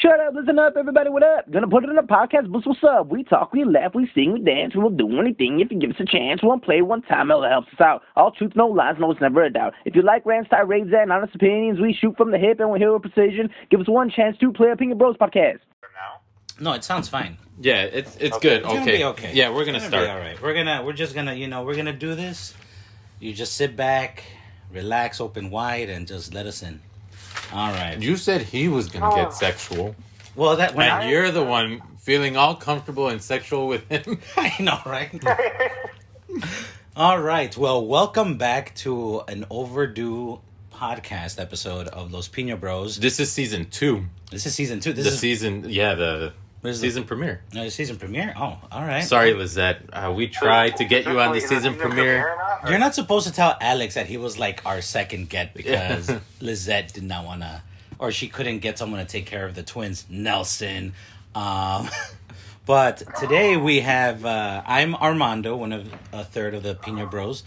Shut up, listen up, everybody, what up? Gonna put it in a podcast, but what's up? We talk, we laugh, we sing, we dance, we'll do anything if you give us a chance. We'll play one time, it helps us out. All truth, no lies, no, it's never a doubt. If you like rants, tirades, and honest opinions, we shoot from the hip and we're here with precision. Give us one chance to play Opinion Bros podcast. No, it sounds fine. Yeah, it's good. It's gonna Okay. be okay. Yeah, we're gonna start. Be all right. We're just gonna do this. You just sit back, relax, open wide, and just let us in. All right. You said he was gonna get sexual, Well, that when and you're the one feeling all comfortable and sexual with him. I know, right? All right. Well, welcome back to an overdue podcast episode of Los Pino Bros. This is season 2. This is season 2. The season premiere. No, the season premiere. Oh, all right. Sorry, Lizette. We tried to get you on the season premiere. You're not supposed to tell Alex that he was like our second get because Lizette did not want to, or she couldn't get someone to take care of the twins, Nelson. But today we have, I'm Armando, a third of the Pino Bros,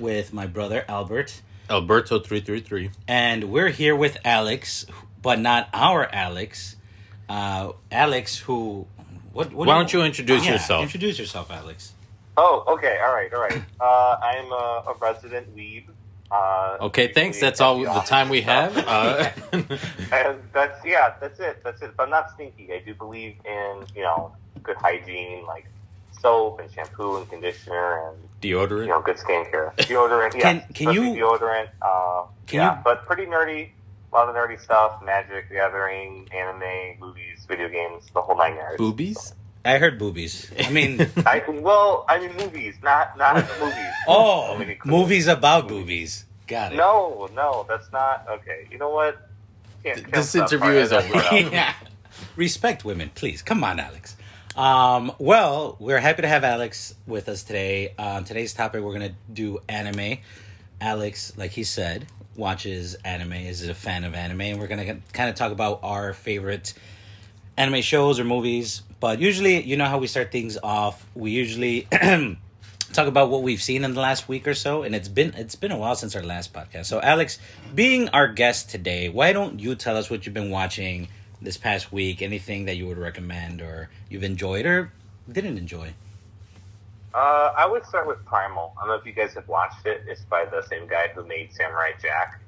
with my brother Albert. Alberto 333. And we're here with Alex, but not our Alex. Alex, who... Why don't you introduce yourself? Introduce yourself, Alex. Oh, okay, all right. I'm a resident weeb. Okay, thanks. That's all the time we have. And that's it. But I'm not stinky. I do believe in, good hygiene, like soap and shampoo and conditioner and deodorant. Good skincare. Deodorant, yeah. Can you deodorant? But pretty nerdy. A lot of nerdy stuff: Magic, The Gathering, anime, movies, video games, the whole 9 yards. Boobies? I heard boobies. I mean, movies, not movies. Oh, movies about boobies. Got it. No, that's not okay. You know what? This interview is over. Yeah. Respect women, please. Come on, Alex. Well, we're happy to have Alex with us today. Today's topic, we're going to do anime. Alex, like he said, watches anime, is a fan of anime, and we're going to kind of talk about our favorite anime shows or movies. But usually, you know how we start things off. We usually talk about what we've seen in the last week or so, and it's been a while since our last podcast. So, Alex, being our guest today, why don't you tell us what you've been watching this past week? Anything that you would recommend, or you've enjoyed or didn't enjoy? I would start with Primal. I don't know if you guys have watched it. It's by the same guy who made Samurai Jack.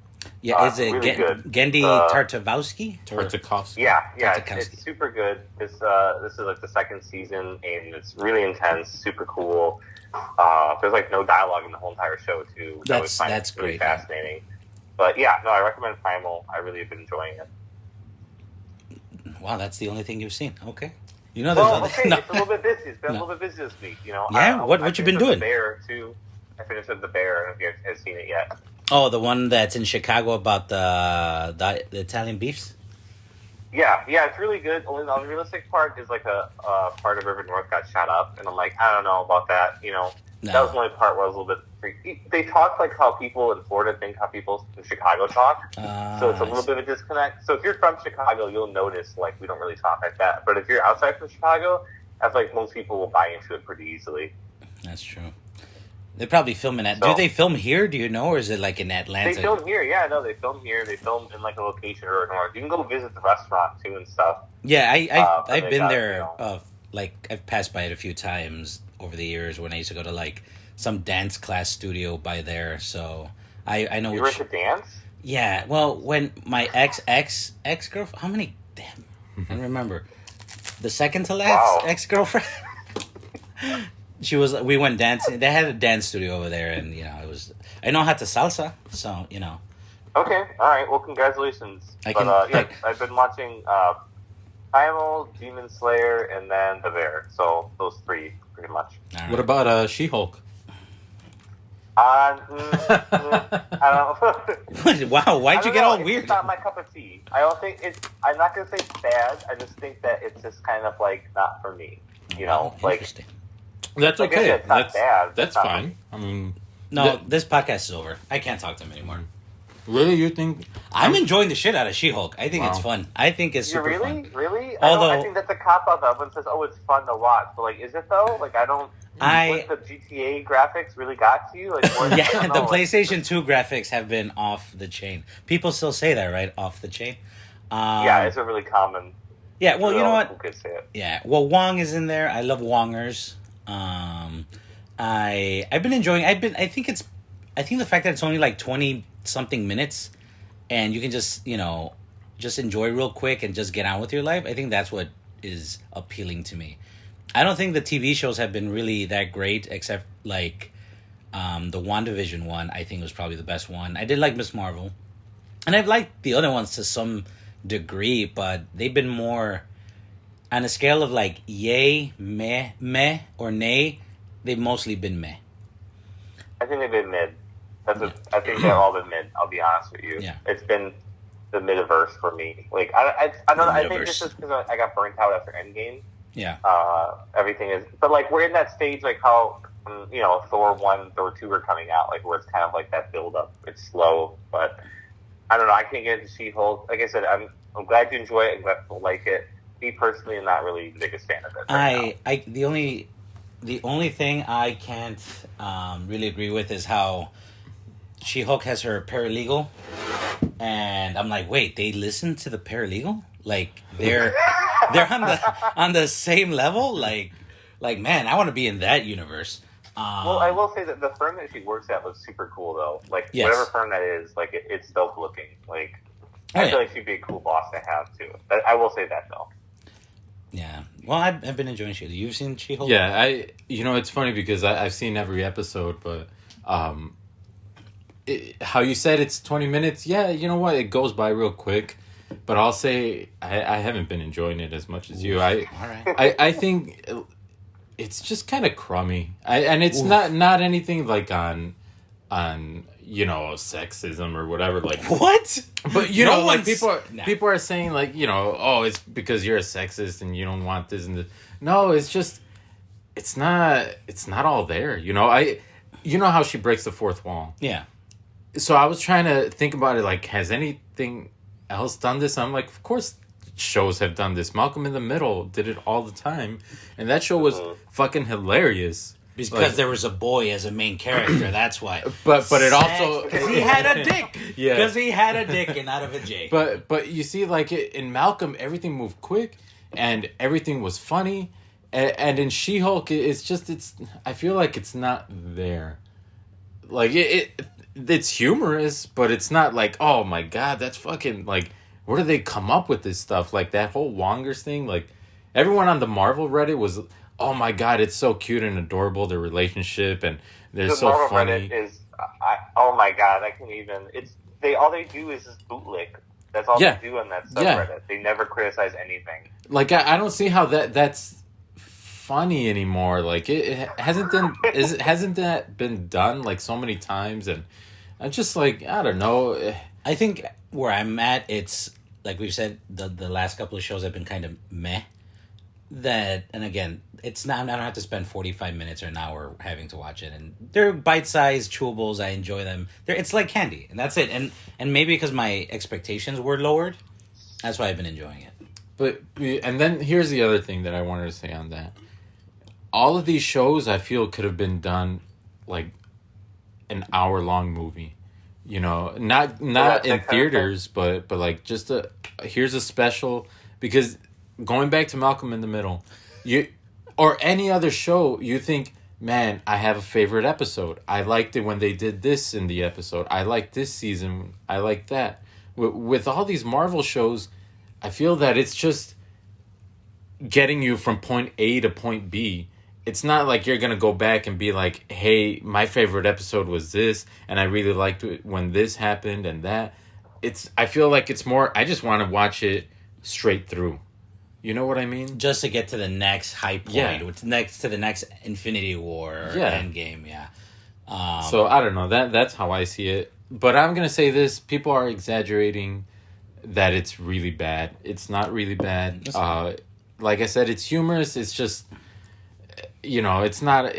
Yeah, is it really good. Gendy Tartakovsky? Tartakovsky. Yeah, Tartakovsky. it's super good. This is like the second season, and it's really intense, super cool. There's like no dialogue in the whole entire show too. That's really great. Fascinating. But yeah, no, I recommend Primal. I really have been enjoying it. Wow, that's the only thing you've seen. Okay. There's okay, no. it's a little bit busy. It's been a little bit busy this week, Yeah, what you been doing? The Bear too. I finished up The Bear. I don't know if you guys have seen it yet. Oh, the one that's in Chicago about the Italian beefs? Yeah, it's really good. Only the unrealistic part is like a part of River North got shot up, and I'm like, I don't know about that. No. That was the only part where I was a little bit freaky. They talk like how people in Florida think how people in Chicago talk, so it's a little bit of a disconnect. So if you're from Chicago, you'll notice like we don't really talk like that. But if you're outside from Chicago, I feel like most people will buy into it pretty easily. That's true. They're probably filming that. Do they film here? Do you know, or is it like in Atlanta? They film here, yeah. No, they film here. They film in like a location or north. You can go visit the restaurant too and stuff. Yeah, I've been there. Like I've passed by it a few times over the years when I used to go to like some dance class studio by there. So I know. You were to dance? Yeah. Well, when my ex girlfriend, how many? Damn, I don't remember. The second to last ex girlfriend. We went dancing. They had a dance studio over there, and it was. I know how to salsa, so Okay, all right. Well, congratulations. I've been watching Primal, Demon Slayer, and then The Bear. So those 3, pretty much. Right. What about She-Hulk? I don't know. Wow, why'd you get all weird? It's not my cup of tea. I don't think it's. I'm not gonna say it's bad. I just think that it's just kind of like not for me. Interesting. That's like I okay. said, it's not bad. That's fine. I mean, this podcast is over. I can't talk to him anymore. Really, you think? I'm enjoying the shit out of She-Hulk. I think it's fun. I think it's super fun. Really? Although I think that's a cop-out. Everyone says, "Oh, it's fun to watch," but like, is it though? Like, I don't. What, the GTA graphics really got to you? Like, the PlayStation 2 graphics have been off the chain. People still say that, right? Off the chain. Yeah, it's a really common Yeah, well, you know what? Who could say it? Yeah, well, Wong is in there. I love Wongers. I've been enjoying. I think the fact that it's only like 20 something minutes, and you can just just enjoy real quick and just get on with your life. I think that's what is appealing to me. I don't think the TV shows have been really that great, except like the WandaVision one. I think was probably the best one. I did like Miss Marvel, and I've liked the other ones to some degree, but they've been more on a scale of like yay, meh, or nay. They've mostly been meh. I think they've been mid. I think they've all been mid. I'll be honest with you. Yeah. It's been the midiverse for me. Like I don't know. I think this is because I got burnt out after Endgame. Yeah. Everything is, but like we're in that stage, like how Thor 1, Thor 2 are coming out, like where it's kind of like that build up. It's slow, but I don't know. I can't get into She-Hulk. Like I said, I'm glad you enjoy it. I'm glad people like it. Me personally, I'm not really the biggest fan of it. The only thing I can't really agree with is how She-Hulk has her paralegal, and I'm like, wait, they listen to the paralegal? Like they're on the same level? Like man, I want to be in that universe. Well, I will say that the firm that she works at looks super cool, though. Like yes. Whatever firm that is, like it's dope looking. Like I feel like she'd be a cool boss to have too. I will say that though. Yeah. Well, I've been enjoying She-Hulk. You've seen She-Hulk? Yeah, it's funny because I've seen every episode, but how you said it's 20 minutes, yeah, you know what? It goes by real quick. But I'll say I haven't been enjoying it as much as you. All right. I think it's just kind of crummy. And it's not anything like on sexism or whatever, like what? But like people are saying like, oh, it's because you're a sexist and you don't want this and this. No, it's just it's not all there. How she breaks the fourth wall. Yeah. So I was trying to think about it, like, has anything else done this? I'm like, of course shows have done this. Malcolm in the Middle did it all the time, and that show was fucking hilarious. Because there was a boy as a main character, that's why. But it also because he had a dick. Yeah. Because he had a dick and not of a J. But you see, like in Malcolm, everything moved quick, and everything was funny, and in She-Hulk, I feel like it's not there. Like it's humorous, but it's not like, oh my god, that's fucking like, where do they come up with this stuff? Like that whole Wongers thing, like everyone on the Marvel Reddit was, oh my god, it's so cute and adorable, their relationship, and they're so Marvel funny. Reddit is, oh my god, I can't even. All they do is just bootlick. That's all they do on that subreddit. Yeah. They never criticize anything. Like I don't see how that's funny anymore. Like it hasn't that been done like so many times, and I'm just like, I don't know. I think where I'm at, it's like we've said, the last couple of shows have been kind of meh. And again, it's not. I don't have to spend 45 minutes or an hour having to watch it, and they're bite-sized chewables. I enjoy them. It's like candy, and that's it. And maybe because my expectations were lowered, that's why I've been enjoying it. But and then here's the other thing that I wanted to say on that. All of these shows I feel could have been done like an hour-long movie. Not in theaters, but like just here's a special, because going back to Malcolm in the Middle, or any other show, you think, man, I have a favorite episode. I liked it when they did this in the episode. I like this season. I like that. With all these Marvel shows, I feel that it's just getting you from point A to point B. It's not like you're going to go back and be like, hey, my favorite episode was this, and I really liked it when this happened and that. I feel like it's more, I just want to watch it straight through. You know what I mean? Just to get to the next high point, next to the next Infinity War or Endgame, yeah. So I don't know. That's how I see it. But I'm gonna say this: people are exaggerating that it's really bad. It's not really bad. Like I said, it's humorous. It's just, it's not.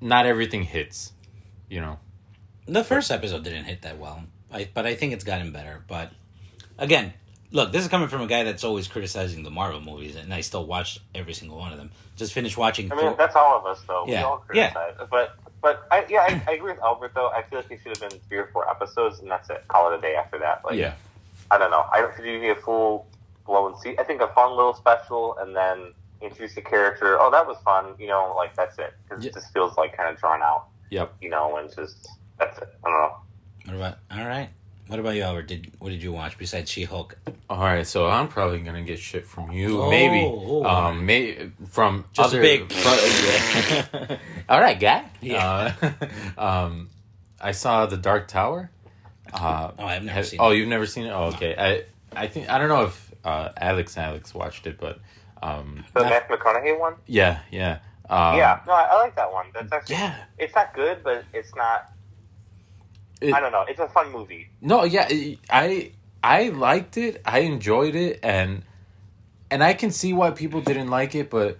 Not everything hits. The first episode didn't hit that well, but I think it's gotten better. But again. Look, this is coming from a guy that's always criticizing the Marvel movies, and I still watch every single one of them. Just finished watching. I mean, that's all of us, though. Yeah. We all criticize. Yeah. But I agree with Albert, though. I feel like it should have been 3 or 4 episodes, and that's it. Call it a day after that. Like, yeah. I don't know. Should you be a full blown. See, I think a fun little special, and then introduce the character. Oh, that was fun. Like that's it. Because it just feels like kind of drawn out. Yep. And just that's it. I don't know. All right. What about you, Albert? What did you watch besides She-Hulk? All right, so I'm probably gonna get shit from you, maybe. From just other. big. Yeah. All right, guy. Yeah. I saw The Dark Tower. I've never seen it. Oh, you've never seen it? Oh, okay. I think I don't know if Alex watched it, but the Matthew McConaughey one. Yeah. Yeah, no, I like that one. That's actually It's not good, but it's not. I don't know. It's a fun movie. No, yeah, I liked it. I enjoyed it, and I can see why people didn't like it. But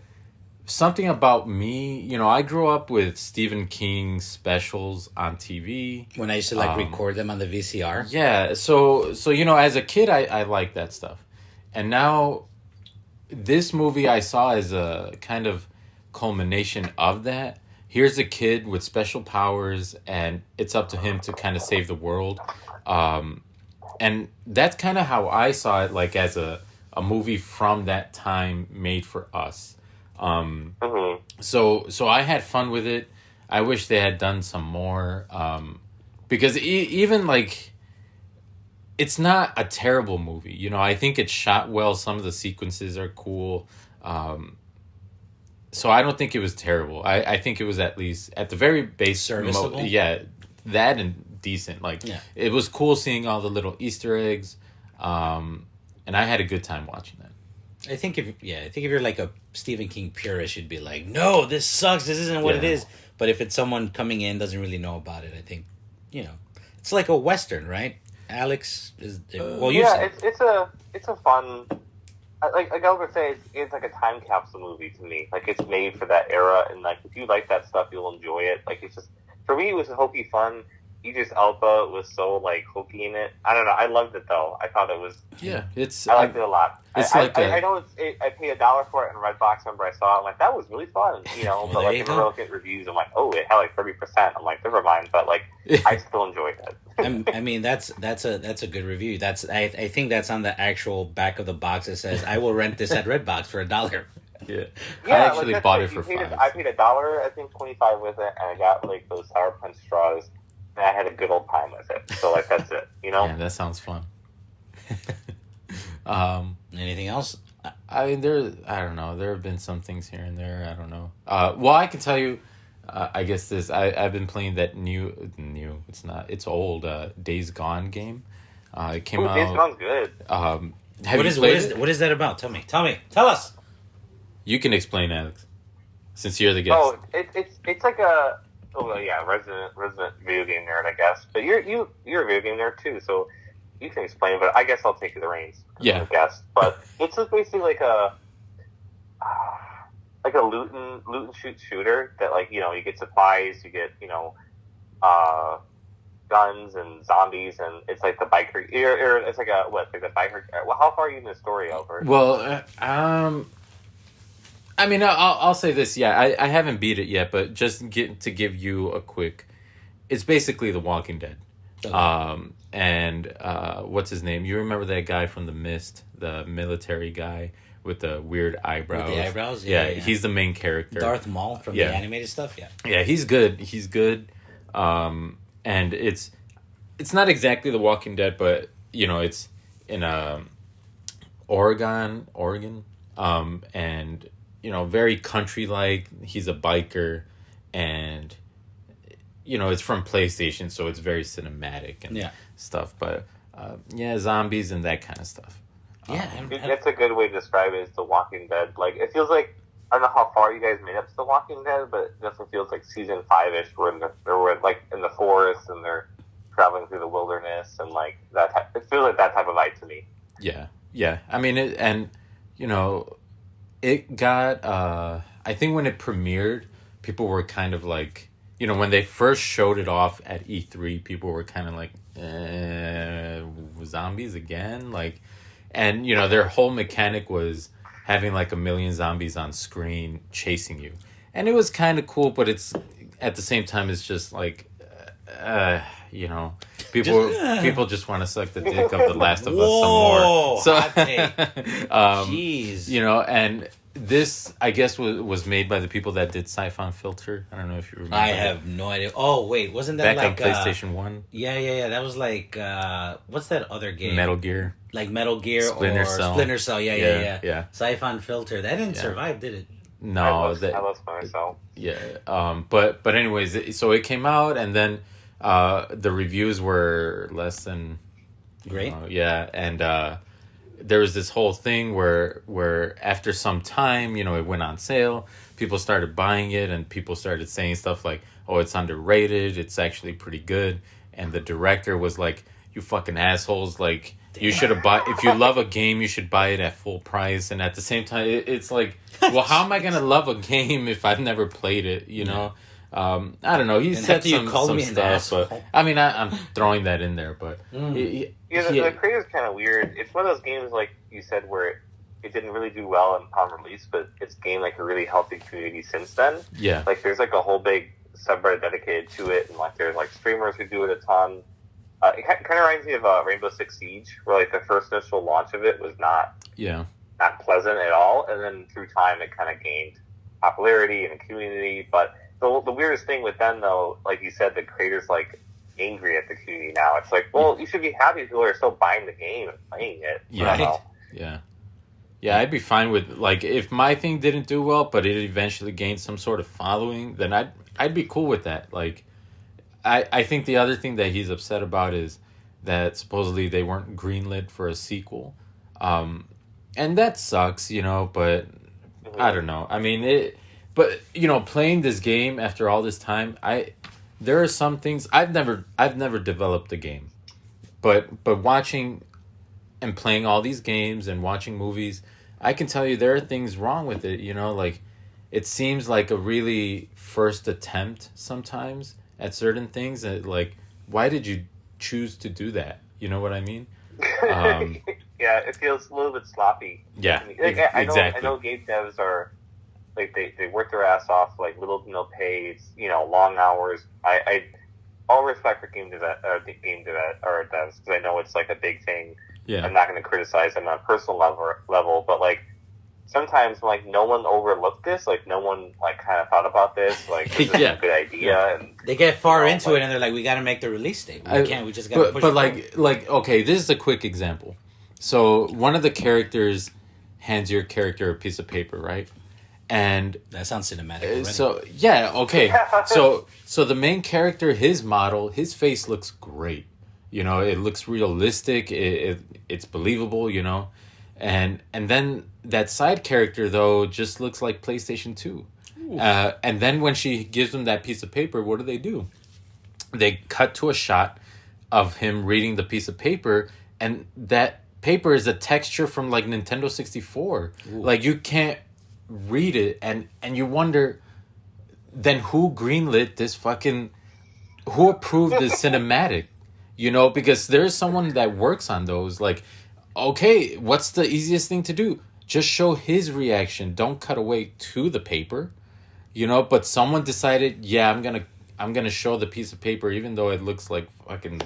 something about me, I grew up with Stephen King specials on TV. When I used to record them on the VCR. Yeah, so as a kid, I liked that stuff, and now this movie I saw as a kind of culmination of that. Here's a kid with special powers, and it's up to him to kind of save the world. And that's kind of how I saw it, like as a movie from that time made for us. So I had fun with it. I wish they had done some more. Because even like, it's not a terrible movie. I think it's shot well. Some of the sequences are cool. So I don't think it was terrible. I think it was at least at the very base serviceable. That and decent. It was cool seeing all the little Easter eggs, and I had a good time watching that. I think if you're like a Stephen King purist, you'd be like, no, this sucks. This isn't what it is. But if it's someone coming in doesn't really know about it, I think it's like a Western, right? Alex is it's a fun. Like I would say, it's like a time capsule movie to me. Like it's made for that era, and like if you like that stuff, you'll enjoy it. Like it's just for me, it was hokey fun. Idris Elba was so like hokey in it. I don't know. I loved it though. I thought it was. Yeah, I liked it a lot. It's I know I paid $1 for it in Redbox. Remember, I saw it. I'm like, that was really fun. But like if I look at reviews, I'm like, oh, it had like 30%. I'm like, never mind. But like, I still enjoyed it. I mean, that's a good review. I think that's on the actual back of the box. It says, "I will rent this at Redbox for $1." Yeah, I actually bought it for $5. I paid $1, I think 25 with it, and I got like those Sour Punch straws, and I had a good old time with it. So like that's it. Yeah, that sounds fun. Anything else? I mean, I don't know. There have been some things here and there. I don't know. Well, I can tell you. I guess this. I've been playing that new. It's not. It's old. Days Gone game. It came out. Days Gone's good. What is that about? Tell me. Tell us. You can explain, Alex, since you're the guest. Oh, it's like a resident video game nerd, I guess. But you're a video game nerd too, so you can explain. But I guess I'll take the reins. Yeah. I guess. But it's just basically like a loot and shoot shooter that you get supplies, you get guns and zombies, and it's like the biker. It's like the biker. Well, how far are you in the story, Albert? Well, I mean, I'll say this. Yeah, I haven't beat it yet, but just to give you a quick, it's basically The Walking Dead. Okay. And what's his name? You remember that guy from The Mist, the military guy with the weird eyebrows? With the eyebrows? Yeah, he's the main character. Darth Maul from the animated stuff? Yeah. Yeah, he's good. He's good. And it's not exactly The Walking Dead, but, it's in Oregon. And, very country-like. He's a biker. And, it's from PlayStation, so it's very cinematic and stuff. But, zombies and that kind of stuff. Yeah, that's a good way to describe it. Is The Walking Dead. Like it feels like I don't know how far you guys made up to The Walking Dead, but it definitely feels like season 5-ish. Where they're like in the forest and they're traveling through the wilderness and like that. It feels like that type of vibe to me. Yeah. I mean, it got. I think when it premiered, people were kind of like, when they first showed it off at E3, people were kind of like, zombies again, like. And, their whole mechanic was having like 1 million zombies on screen chasing you. And it was kind of cool, but it's at the same time, it's just like, People just want to suck the dick of The Last of Us Whoa, some more. hot take. Jeez. You know, and this I guess was made by the people that did Siphon Filter. I don't know if you remember. I have no idea. Oh wait, wasn't that back like on PlayStation 1? Yeah. That was like what's that other game? Metal Gear. Like Metal Gear Splinter or Cell. Splinter Cell. Yeah. Siphon Filter. That didn't Yeah. survive, did it? No, I love Splinter Cell. Yeah. But anyways, so it came out, and then the reviews were less than Great. Yeah, and there was this whole thing where after some time, you know, it went on sale. People started buying it, and people started saying stuff like, "Oh, it's underrated. It's actually pretty good." And the director was like, "You fucking assholes! Like, you should have bought. If you love a game, you should buy it at full price." And at the same time, it's like, well, how am I gonna love a game if I've never played it? You know. I don't know. He said after you some called me an stuff, asshole. but I mean, I'm throwing that in there. But Yeah, the creator's kind of weird. It's one of those games, like you said, where it didn't really do well upon release, but it's gained like a really healthy community since then. Yeah. Like there's like a whole big subreddit dedicated to it, and like there's like streamers who do it a ton. It kind of reminds me of Rainbow Six Siege, where like the first initial launch of it was not pleasant at all, and then through time it kind of gained popularity and community. But the weirdest thing with them, though, like you said, the creators like angry at the community now. It's like, well, you should be happy people are still buying the game and playing it. Yeah, I'd be fine with, like, if my thing didn't do well, but it eventually gained some sort of following, then I'd be cool with that. Like, I think the other thing that he's upset about is that supposedly they weren't greenlit for a sequel. And that sucks, you know, but I don't know. I mean, but, you know, playing this game after all this time, there are some things I've never developed a game, but watching and playing all these games and watching movies, I can tell you there are things wrong with it. You know, like it seems like a really first attempt sometimes at certain things. That, like, why did you choose to do that? You know what I mean? Yeah, it feels a little bit sloppy. Yeah, like, exactly. I know game devs are like they work their ass off, like little to no pay, you know, long hours. I all respect for game devs or devs, because I know it's like a big thing. Yeah, I'm not going to criticize them on a personal level, but like sometimes like no one overlooked this, like no one like kind of thought about this, like this is a good idea, and they get far into it and they're like, we got to make the release date. We just got to push it. But like okay, this is a quick example. So one of the characters hands your character a piece of paper, right? And that sounds cinematic already. So yeah, okay. So the main character, his model, his face looks great. You know, it looks realistic. It's believable. You know, and then that side character though just looks like PlayStation 2. And then when she gives him that piece of paper, what do? They cut to a shot of him reading the piece of paper, and that paper is a texture from like Nintendo 64. Ooh. Like you can't read it, and you wonder then who greenlit this who approved this cinematic, you know, because there's someone that works on those. Like, okay, what's the easiest thing to do? Just show his reaction, don't cut away to the paper, you know. But someone decided, yeah, I'm gonna show the piece of paper even though it looks like fucking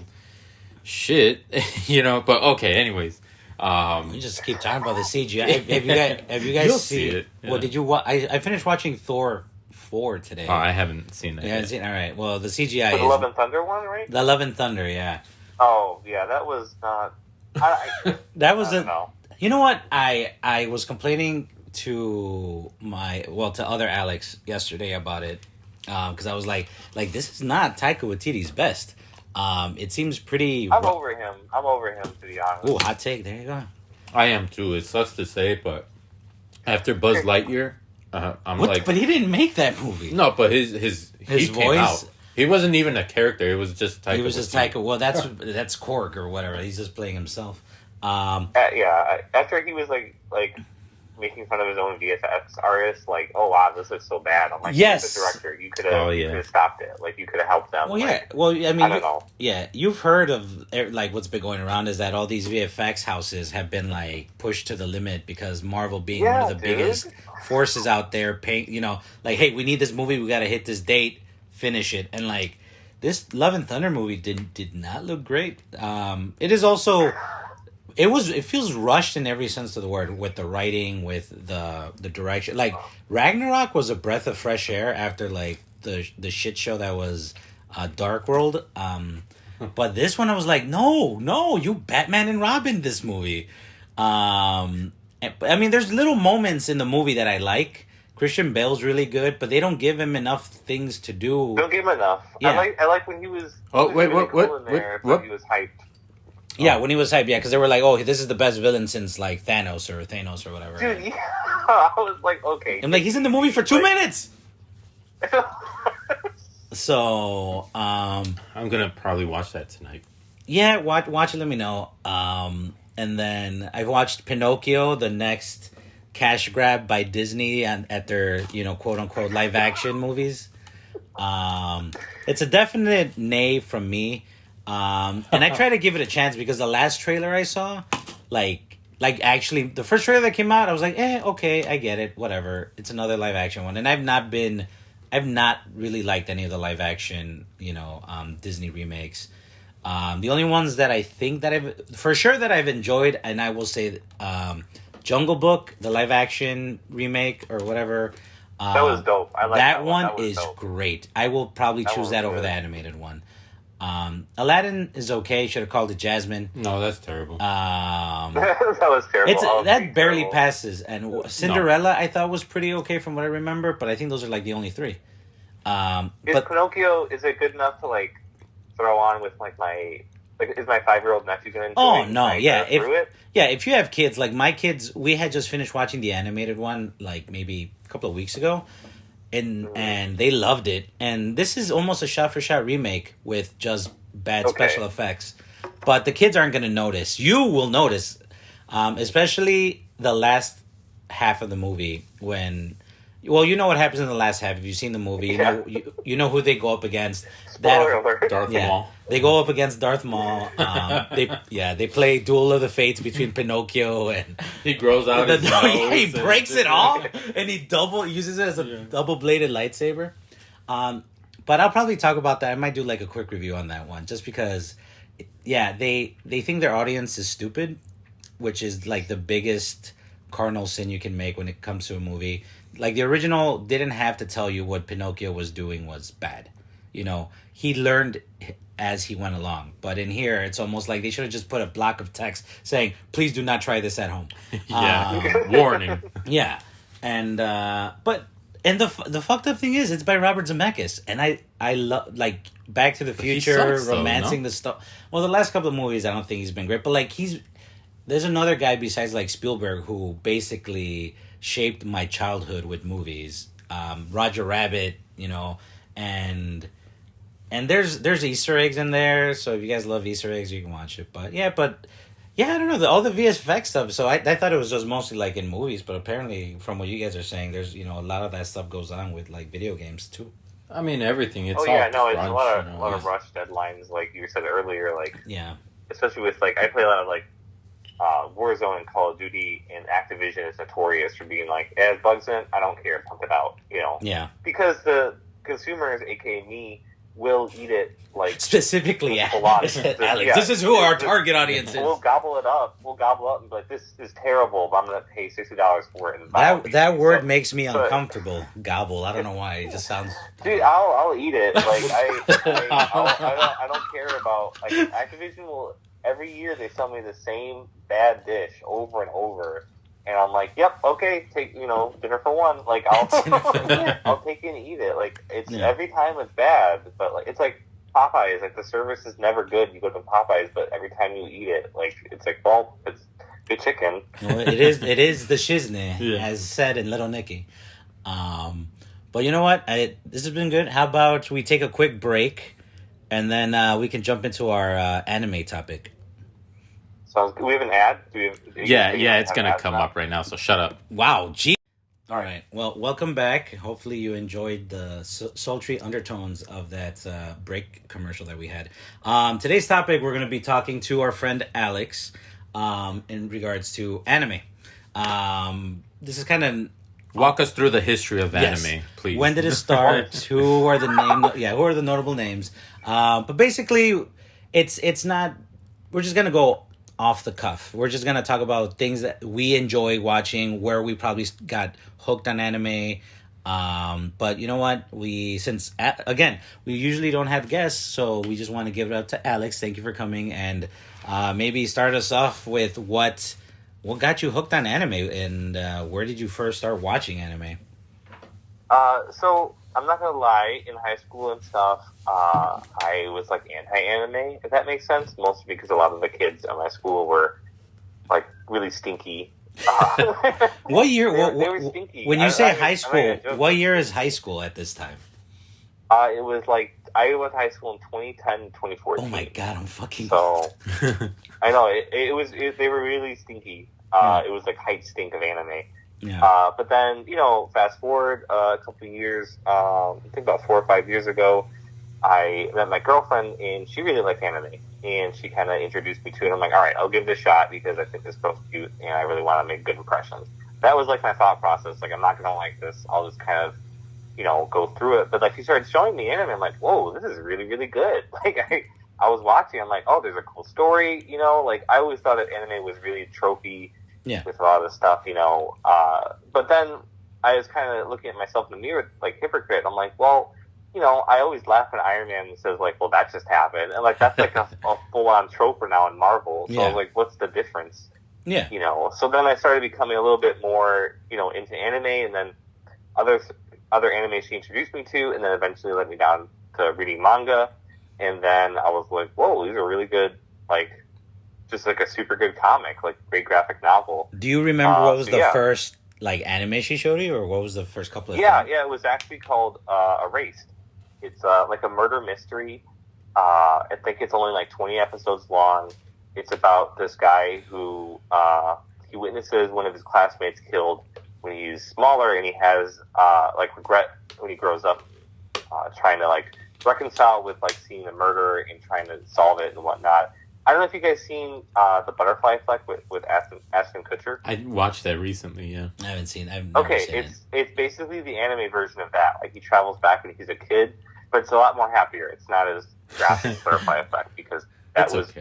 shit, you know. But okay, anyways. You just keep talking about the CGI. Have you guys seen it? Yeah. Well, did you? I finished watching Thor 4 today. Oh, I haven't seen that. You haven't seen? All right. Well, the CGI is the Love and Thunder one, right? The Love and Thunder, yeah. Oh, yeah, that was not. That was You know what? I was complaining to other Alex yesterday about it, because I was like this is not Taika Waititi's best. It seems pretty. I'm over him, to be honest. Ooh, hot take. There you go. I am too. It sucks to say, but after Buzz Lightyear, I'm like. But he didn't make that movie. No, but his voice. Came out. He wasn't even a character. It was just Taika. He was just Taika. Well, that's Korg or whatever. He's just playing himself. After he was like making fun of his own VFX artist, like, oh wow, this looks so bad. I'm like, yes, the director, you could have stopped it. Like, you could have helped them. Well, yeah. Like, well, I mean, I don't know. Yeah, you've heard of like what's been going around is that all these VFX houses have been like pushed to the limit because Marvel being one of the biggest forces out there, paying, you know, like, hey, we need this movie, we got to hit this date, finish it, and like this Love and Thunder movie did not look great. It is also it feels rushed in every sense of the word, with the writing, with the direction. Like Ragnarok was a breath of fresh air after like the shit show that was Dark World. But this one I was like, no, you Batman and Robin this movie. I mean, there's little moments in the movie that I like. Christian Bale's really good, but they don't give him enough things to do. Don't give him enough. Yeah. I like when he was. Oh, wait, really what? cool in there, but he was hyped. Yeah, when he was hyped, because they were like, oh, this is the best villain since like Thanos or whatever. Dude, yeah, I was like, okay. I'm like, he's in the movie for 2 minutes. So, I'm gonna probably watch that tonight. yeah, watch it. Let me know. And then I've watched Pinocchio, the next cash grab by Disney at their quote unquote live action movies. It's a definite nay from me. And I try to give it a chance because the last trailer I saw, like actually the first trailer that came out, I was like, okay, I get it, whatever. It's another live action one, and I've not really liked any of the live action, Disney remakes. The only ones that I think that I've enjoyed, and I will say, Jungle Book, the live action remake or whatever. That was dope. I like that one. That is dope. Great. I will probably choose that over the animated one. Aladdin is okay. Should have called it Jasmine. No, that's terrible. That was terrible. That barely passes. And Cinderella, I thought was pretty okay from what I remember, but I think those are like the only three. Pinocchio, is it good enough to like throw on with like is my 5-year-old nephew gonna enjoy Oh it? no, yeah. If If you have kids, like my kids, we had just finished watching the animated one like maybe a couple of weeks ago. And they loved it. And this is almost a shot-for-shot remake with just bad special effects. But the kids aren't going to notice. You will notice, especially the last half of the movie when... Well, you know what happens in the last half. If you've seen the movie, you know who they go up against. Spoiler alert. Darth Maul. They go up against Darth Maul. They play Duel of the Fates between Pinocchio and... He grows out his nose. He breaks it off and he uses it as a double-bladed lightsaber. But I'll probably talk about that. I might do like a quick review on that one just because, they think their audience is stupid, which is like the biggest cardinal sin you can make when it comes to a movie. Like the original didn't have to tell you what Pinocchio was doing was bad. He learned as he went along. But in here, it's almost like they should have just put a block of text saying, please do not try this at home. Warning. Yeah. And, the fucked up thing is, it's by Robert Zemeckis. And I love, like, Back to the Future, romancing the stuff. Well, the last couple of movies, I don't think he's been great. But, like, there's another guy besides, like, Spielberg who basically shaped my childhood with movies. Roger Rabbit, and there's Easter eggs in there, so if you guys love Easter eggs, you can watch it. But I don't know, all the VFX stuff. So I thought it was just mostly like in movies, but apparently from what you guys are saying, there's a lot of that stuff goes on with like video games too. I mean everything. It's it's a lot of rush deadlines, like you said earlier. Like especially with like I play a lot of like Warzone and Call of Duty, and Activision is notorious for being like, it has bugs in it, I don't care, pump it out, because the consumers, aka me, will eat it like specifically Alex. This is who our target audience is. We'll gobble it up. And be like, this is terrible, but I'm gonna pay $60 for it. And that word makes me uncomfortable. Gobble. I don't know why. It just sounds. Dude, I'll eat it. Like I don't care about like Activision will. Every year they sell me the same bad dish over and over, and I'm like, "Yep, okay, take dinner for one." Like I'll take it and eat it. Like it's every time it's bad, but like it's like Popeyes. Like the service is never good. You go to Popeyes, but every time you eat it, like it's like, well, it's good chicken. Well, it is the shiznit, as said in Little Nicky. But you know what? This has been good. How about we take a quick break, and then we can jump into our anime topic. Do we have an ad? It's going to come up right now, so shut up. Wow, gee. All right, well, welcome back. Hopefully you enjoyed the sultry undertones of that break commercial that we had. Today's topic, we're going to be talking to our friend Alex in regards to anime. This is kind of Walk us through the history of anime, please. When did it start? Who are the Who are the notable names? But basically, it's not. We're just gonna go off the cuff. We're just gonna talk about things that we enjoy watching, where we probably got hooked on anime. But you know what? We usually don't have guests, so we just want to give it up to Alex. Thank you for coming, and maybe start us off with what got you hooked on anime, and where did you first start watching anime? So I'm not gonna lie, in high school and stuff, I was like anti-anime, if that makes sense. Mostly because a lot of the kids at my school were like really stinky. What year? They were stinky. When you say high school, what year is high school at this time? It was like I went to high school in 2010, 2014. Oh my god, I'm fucking. So I know they were really stinky. It was like height stink of anime. Yeah. But then, fast forward a couple of years, I think about 4 or 5 years ago, I met my girlfriend, and she really liked anime. And she kind of introduced me to it. I'm like, all right, I'll give it a shot because I think this girl's cute, and I really want to make good impressions. That was like my thought process. Like, I'm not going to like this. I'll just kind of, go through it. But like, she started showing me anime. I'm like, whoa, this is really, really good. Like, I was watching. I'm like, oh, there's a cool story. Like, I always thought that anime was really tropey. Yeah. With a lot of the stuff, but then I was kind of looking at myself in the mirror, like hypocrite. I'm like, well, I always laugh when Iron Man says, like, well, that just happened. And, like, that's like a full-on trope now in Marvel. So, like, what's the difference? Yeah. So then I started becoming a little bit more, into anime, and then other anime she introduced me to, and then eventually led me down to reading manga. And then I was like, whoa, these are really good, like, just like a super good comic, like great graphic novel. Do you remember what was the first like anime she showed you, or what was the first couple of? Yeah, it was actually called Erased. It's like a murder mystery. I think it's only like 20 episodes long. It's about this guy who he witnesses one of his classmates killed when he's smaller, and he has like regret when he grows up, trying to like reconcile with like seeing the murder and trying to solve it and whatnot. I don't know if you guys seen The Butterfly Effect with Ashton Kutcher. I watched that recently, yeah. I haven't seen it. It's basically the anime version of that. Like, he travels back when he's a kid, but it's a lot more happier. It's not as graphic as Butterfly Effect, because that was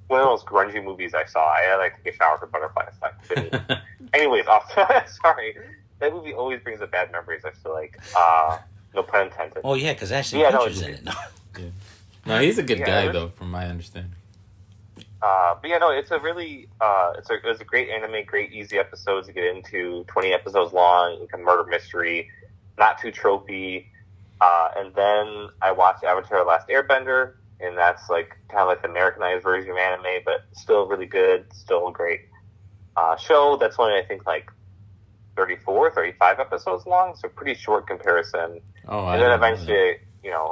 one of those grungy movies I saw. I had like to take a shower for Butterfly Effect. Anyways, sorry. That movie always brings up bad memories, I feel like. No pun intended. Oh, yeah, because Ashton Kutcher's in it. No, he's a good guy, though, from my understanding. But yeah, no, it's a really, it was a great anime, great easy episodes to get into, 20 episodes long, like a murder mystery, not too tropey. And then I watched Avatar: The Last Airbender, and that's like kind of like the Americanized version of anime, but still really good, still a great show. That's only, I think, like 34, 35 episodes long, so pretty short comparison. And then eventually,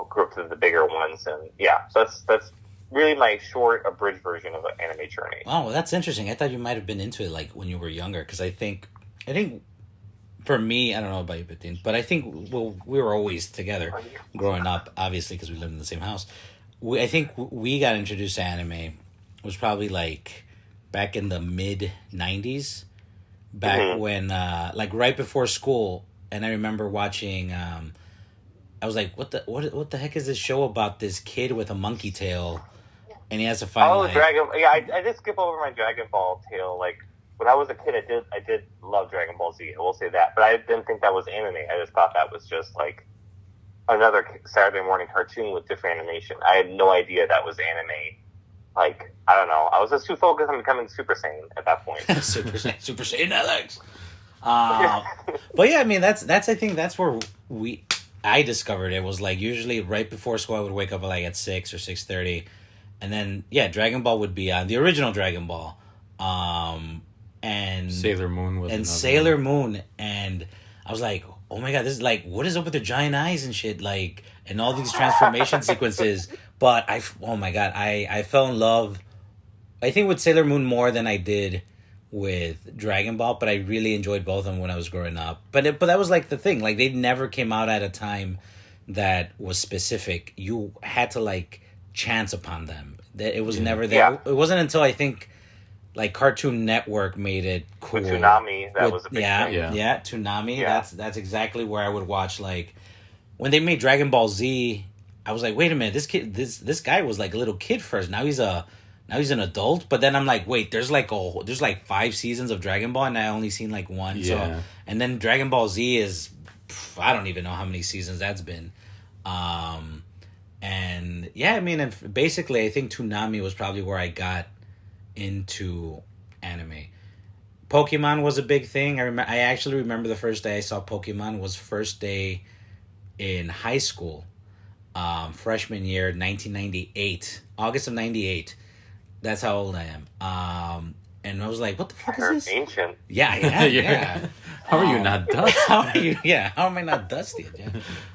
grew up to the bigger ones, and yeah, so that's really my short, abridged version of an anime journey. Oh, well, that's interesting. I thought you might have been into it like when you were younger, because I think for me, I don't know about you, but I think we were always together growing up, obviously, because we lived in the same house. I think we got introduced to anime was probably like back in the mid 90s, back when like right before school, and I remember watching. I was like, what the heck is this show about this kid with a monkey tail? And he has to find. Dragon. Yeah, I did skip over my Dragon Ball tale. Like, when I was a kid, I did love Dragon Ball Z. I will say that, but I didn't think that was anime. I just thought that was just like another Saturday morning cartoon with different animation. I had no idea that was anime. Like, I don't know. I was just too focused on becoming Super Saiyan at that point. Super Saiyan Alex. But yeah, I mean that's I think that's where I discovered it was like usually right before school I would wake up like at 6 or 6:30. And then, Dragon Ball would be on, the original Dragon Ball. And Sailor Moon was and Sailor Moon. And I was like, oh my God, this is like, what is up with their giant eyes and shit? Like, and all these transformation sequences. But oh my God, I fell in love, I think, with Sailor Moon more than I did with Dragon Ball. But I really enjoyed both of them when I was growing up. But that was like the thing. Like, they never came out at a time that was specific. You had to like chance upon them. That it was never there. Yeah. It wasn't until I think like Cartoon Network made it cool. With Toonami, that was a big thing. Yeah, Toonami. Yeah. That's exactly where I would watch. Like when they made Dragon Ball Z, I was like, wait a minute, this guy was like a little kid first. Now he's an adult. But then I'm like, wait, there's like 5 seasons of Dragon Ball, and I only seen like one. Yeah. So and then Dragon Ball Z is, I don't even know how many seasons that's been. And yeah, I mean, and basically, I think Toonami was probably where I got into anime. Pokemon was a big thing. I actually remember the first day I saw Pokemon was first day in high school, freshman year, 1998, August of 98. That's how old I am. And I was like, what the fuck is this? Ancient. Yeah. How are you not dust? How am I not dusty? Yeah.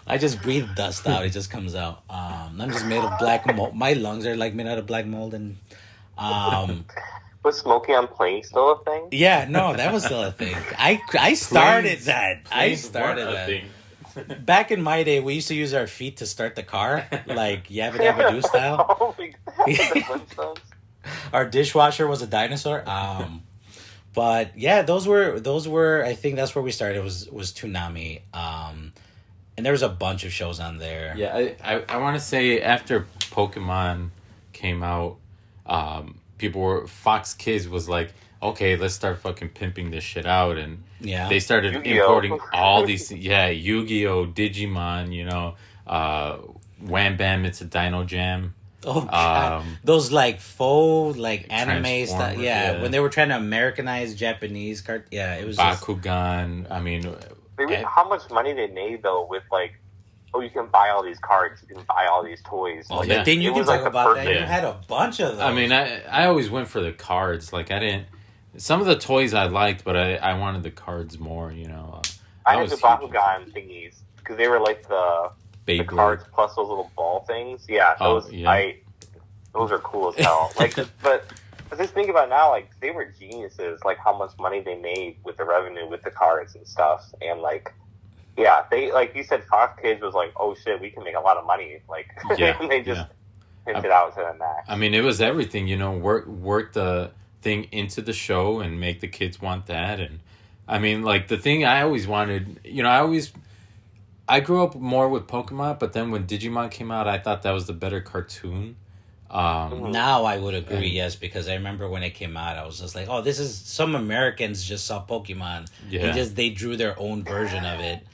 I just breathe dust out. It just comes out. I'm just made of black mold. My lungs are like made out of black mold. And Was Smokey on Plane still a thing? yeah, no, that was still a thing. I started that. I started that. Back in my day, we used to use our feet to start the car, like Yabba Dabba Doo style. Oh my God, the Flintstones. Our dishwasher was a dinosaur. But yeah, those were I think that's where we started was Toonami. And there was a bunch of shows on there. Yeah, I want to say after Pokemon came out, Fox Kids was like, okay, let's start fucking pimping this shit out, and Yeah. they started Yu-Gi-Oh. importing all these, Yu-Gi-Oh, Digimon, Wham Bam, It's a Dino Jam. Oh God. Those like faux like anime stuff. Transformers, Yeah, when they were trying to Americanize Japanese it was just, Bakugan. I mean, How much money they made though with like, oh, you can buy all these cards, you can buy all these toys. oh, Like, yeah. Then you it can was talk like the about that. perfect- You had a bunch of those. I mean, I always went for the cards. Like, I didn't. Some of the toys I liked, but I wanted the cards more. I had was the huge Bakugan thingies because they were like the Beyblade. cards plus those little ball things. Yeah, Oh, those yeah. those are cool as hell. Like, but just think about it now, like they were geniuses. Like how much money they made with the revenue with the cards and stuff, and like. Yeah, they like you said. Fox Kids was like, "Oh shit, we can make a lot of money." Like, Yeah, and they just yeah. pimped it out to the max. I mean, it was everything. Work the thing into the show and make the kids want that. And I mean, like the thing I always wanted. I grew up more with Pokemon, but then when Digimon came out, I thought that was the better cartoon. now I would agree, yes, because I remember when it came out, I was just like, oh, this is some Americans just saw Pokemon. Yeah. They drew their own version of it.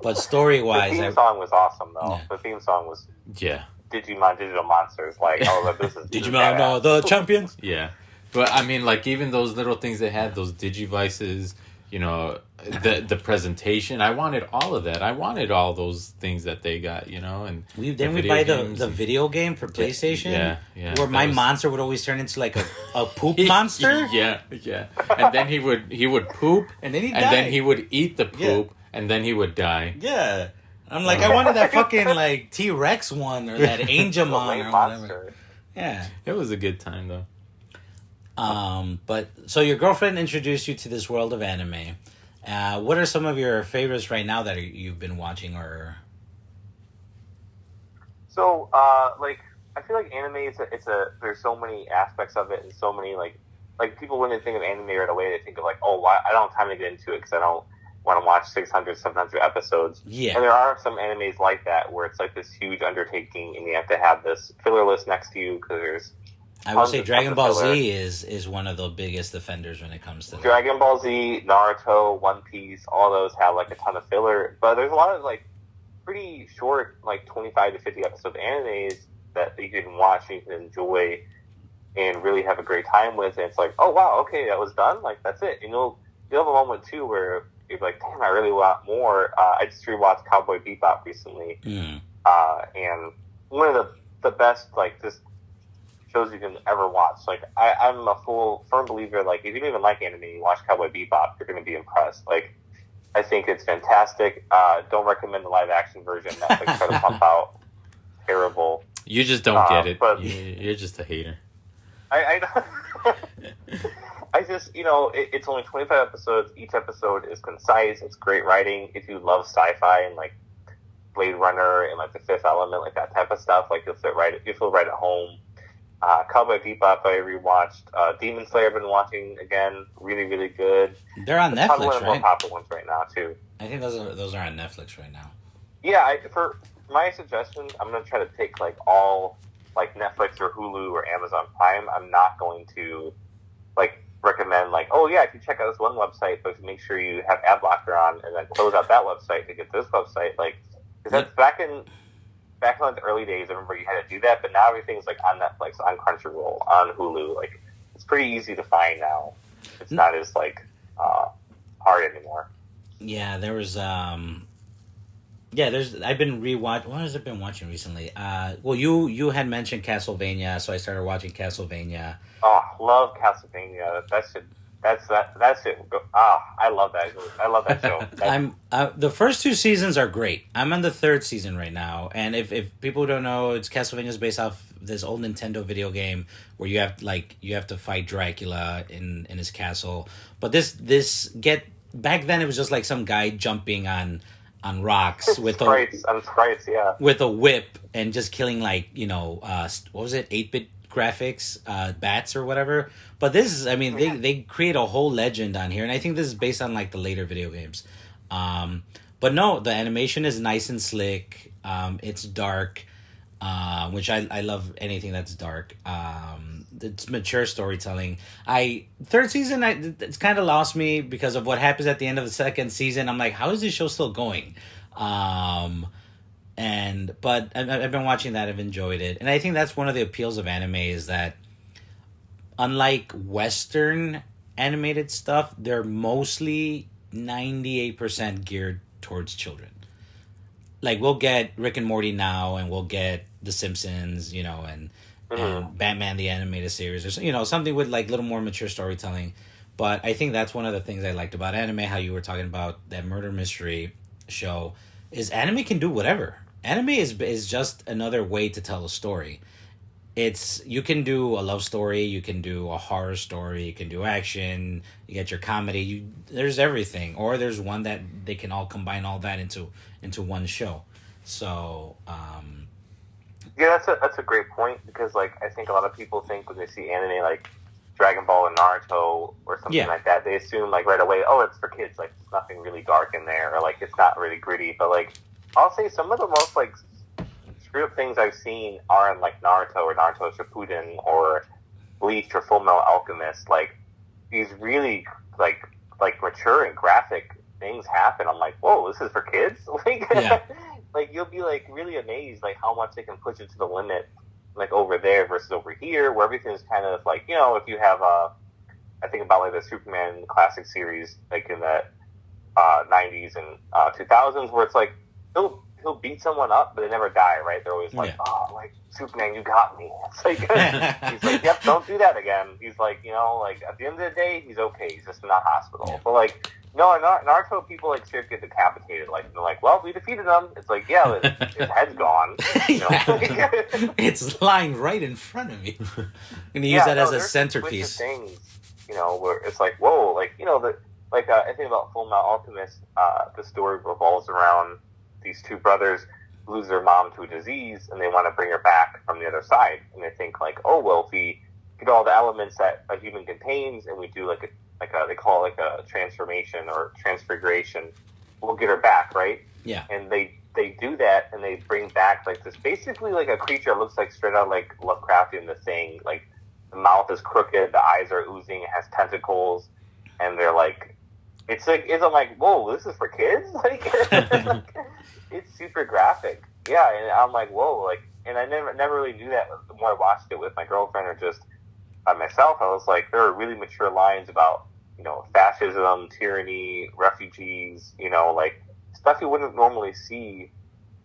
But story The wise, theme song was awesome though. Yeah. The theme song was Yeah. Digimon Digital Monsters. Like, oh, this is Digimon are the champions. Yeah. But I mean, like, even those little things they had, those Digivices, the presentation, I wanted all of that. I wanted all those things that they got, and Then we buy the video game for PlayStation. Yeah. Where my That was- monster would always turn into like a poop monster. Yeah. And then he would poop, And then he'd and die. then he would eat the Yeah. poop, and then he would die. Yeah. I'm like, I wanted that fucking like T-Rex one or that the Angemon main or whatever. monster. Yeah. It was a good time though. But so your girlfriend introduced you to this world of anime. What are some of your favorites right now that you've been watching or? So, like, I feel like anime there's so many aspects of it and so many like people when they think of anime right away they think of like, oh, I don't have time to get into it because I don't want to watch 600, 700 episodes. Yeah. And there are some animes like that where it's like this huge undertaking and you have to have this filler list next to you because there's I would tons say of Dragon Ball filler. Z is one of the biggest offenders when it comes to that. Dragon Ball Z, Naruto, One Piece, all those have like a ton of filler, but there's a lot of like pretty short, like 25 to 50 episode animes that you can watch and you can enjoy and really have a great time with. And it's like, oh wow, okay, that was done. Like that's it. And you'll have a moment too where you're like, damn, I really want more. I just rewatched Cowboy Bebop recently, and one of the best like just shows you can ever watch. Like I'm a firm believer. Like if you don't even like anime, you watch Cowboy Bebop, you're going to be impressed. Like I think it's fantastic. Don't recommend the live action version. Netflix try to pump out. Terrible. You just don't get it. but- You're just a hater. I just, it's only 25 episodes. Each episode is concise. It's great writing. If you love sci-fi and like Blade Runner and like The Fifth Element, like that type of stuff, like you'll feel right at home. Cowboy Bebop I rewatched. Demon Slayer I've been watching again. Really, really good. They're on It's probably Netflix, one of the more right? popular ones right now too. I think those are on Netflix right now. Yeah, for my suggestion, I'm gonna try to take like all like Netflix or Hulu or Amazon Prime. I'm not going to like recommend like, oh yeah, if you check out this one website, but make sure you have ad blocker on, and then close out that website to get this website. Like, because that's back in like the early days. I remember you had to do that, but now everything's like on Netflix, on Crunchyroll, on Hulu. Like, it's pretty easy to find now. It's not as like hard anymore. Yeah, there was I've been rewatch. What has I been watching recently? Well, you had mentioned Castlevania, so I started watching Castlevania. Oh, love Castlevania. That's it. I love that. I love that show. I'm the first 2 seasons are great. I'm on the 3rd season right now, and if people don't know, it's Castlevania's based off this old Nintendo video game where you have to fight Dracula in his castle. But this back then it was just like some guy jumping on rocks with sprites, yeah, with a whip and just killing what was it, 8-bit graphics, bats or whatever. But this is, I mean, they create a whole legend on here, and I think this is based on like the later video games. But no, the animation is nice and slick. It's dark, which I love anything that's dark. It's mature storytelling. 3rd season, it's kind of lost me because of what happens at the end of the 2nd season. I'm like, how is this show still going? But I've been watching that. I've enjoyed it, and I think that's one of the appeals of anime is that, unlike Western animated stuff, they're mostly 98% geared towards children. Like, we'll get Rick and Morty now, and we'll get The Simpsons, and Batman the Animated Series, or something with like little more mature storytelling. But I think that's one of the things I liked about anime. How you were talking about that murder mystery show, is anime can do whatever. Anime is just another way to tell a story. You can do a love story, you can do a horror story, you can do action, you get your comedy, there's everything. Or there's one that they can all combine all that into one show. So yeah, that's a great point, because like I think a lot of people think when they see anime like Dragon Ball and Naruto or something like that, they assume like right away, oh, it's for kids, like there's nothing really dark in there, or like it's not really gritty. But like I'll say some of the most like screw up things I've seen are in like Naruto or Naruto Shippuden or Bleach or Full Metal Alchemist. Like these really like mature and graphic things happen. I'm like, whoa, this is for kids. Like, like you'll be like really amazed like how much they can push it to the limit, like over there versus over here, where everything's kind of like, if you have I think about like the Superman classic series, like in the 90s and 2000s, where it's like he'll beat someone up, but they never die, right? They're always like, oh, like, Superman, you got me. It's like, he's like, yep, don't do that again. He's like, like, at the end of the day, he's okay. He's just in the hospital. Yeah. But, like, no, in Naruto, people, like, seriously get decapitated. Like, they're like, well, we defeated him. It's like, yeah, his head's gone. It's lying right in front of me. I'm going to use that as a centerpiece. Things, where it's like, whoa, like, I think about Full Metal Alchemist, the story revolves around these two brothers lose their mom to a disease, and they want to bring her back from the other side. And they think like, oh, well, if we get all the elements that a human contains, and we do like a they call it like a transformation or transfiguration, we'll get her back, right? Yeah. And they do that, and they bring back like this, basically like a creature that looks like straight out like Lovecraftian, the Thing. Like the mouth is crooked, the eyes are oozing, it has tentacles, and they're like, I'm like, whoa, this is for kids? Like, it's super graphic. Yeah, and I'm like, whoa, like, and I never really knew that the more I watched it with my girlfriend or just by myself. I was like, there are really mature lines about, fascism, tyranny, refugees, like stuff you wouldn't normally see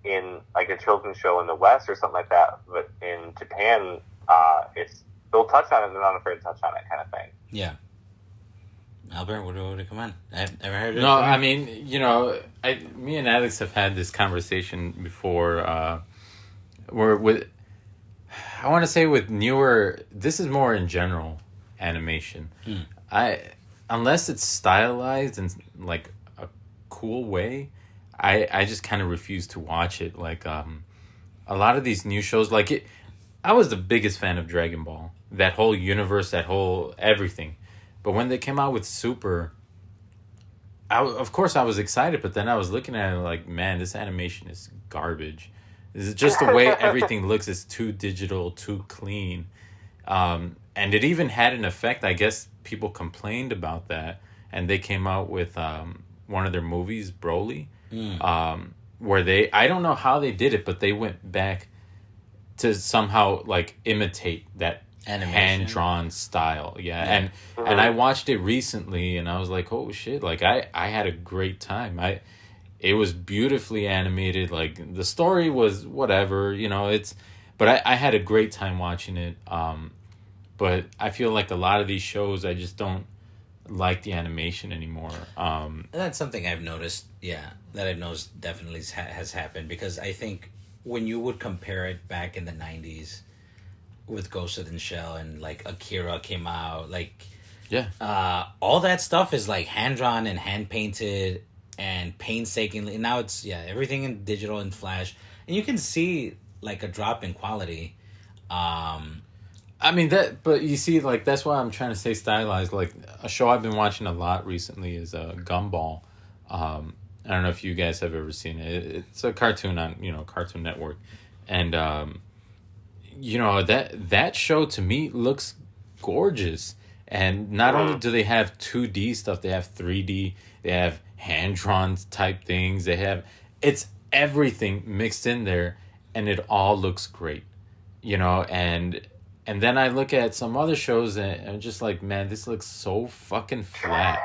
in like a children's show in the West or something like that. But in Japan, they'll touch on it and they're not afraid to touch on it, kind of thing. Yeah. Albert, what do come on? I've never heard of it. No, I mean, me and Alex have had this conversation before. I want to say with newer, this is more in general animation. Unless it's stylized in like a cool way, I just kind of refuse to watch it. Like a lot of these new shows, like I was the biggest fan of Dragon Ball. That whole universe, that whole everything. But when they came out with Super, of course I was excited, but then I was looking at it like, man, this animation is garbage. This is just the way everything looks. It's too digital, too clean. And it even had an effect. I guess people complained about that. And they came out with one of their movies, Broly, where I don't know how they did it, but they went back to somehow like imitate that hand drawn style. Yeah. And I watched it recently and I was like, oh shit, like I had a great time. It was beautifully animated, like the story was whatever, but I had a great time watching it. But I feel like a lot of these shows I just don't like the animation anymore. That's something I've noticed, that I've noticed definitely has happened, because I think when you would compare it back in the 90s with Ghost in the Shell and like Akira came out, like all that stuff is like hand drawn and hand painted and painstakingly. Now it's everything in digital and Flash, and you can see like a drop in quality. I mean but you see, like that's why I'm trying to say stylized. Like a show I've been watching a lot recently is Gumball. I don't know if you guys have ever seen it. It's a cartoon on Cartoon Network, and that show to me looks gorgeous. And not only do they have 2D stuff, they have 3D, they have hand drawn type things. It's everything mixed in there, and it all looks great, And then I look at some other shows and I'm just like, man, this looks so fucking flat.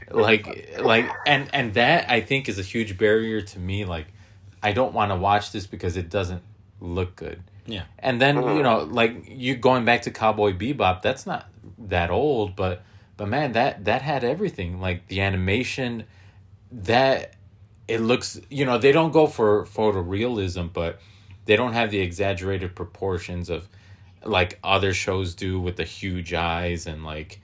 and that I think is a huge barrier to me. Like, I don't want to watch this because it doesn't look good. Yeah. And then, like you going back to Cowboy Bebop, that's not that old, but man, that had everything. Like the animation, that it looks, they don't go for photorealism, but they don't have the exaggerated proportions of like other shows do with the huge eyes and like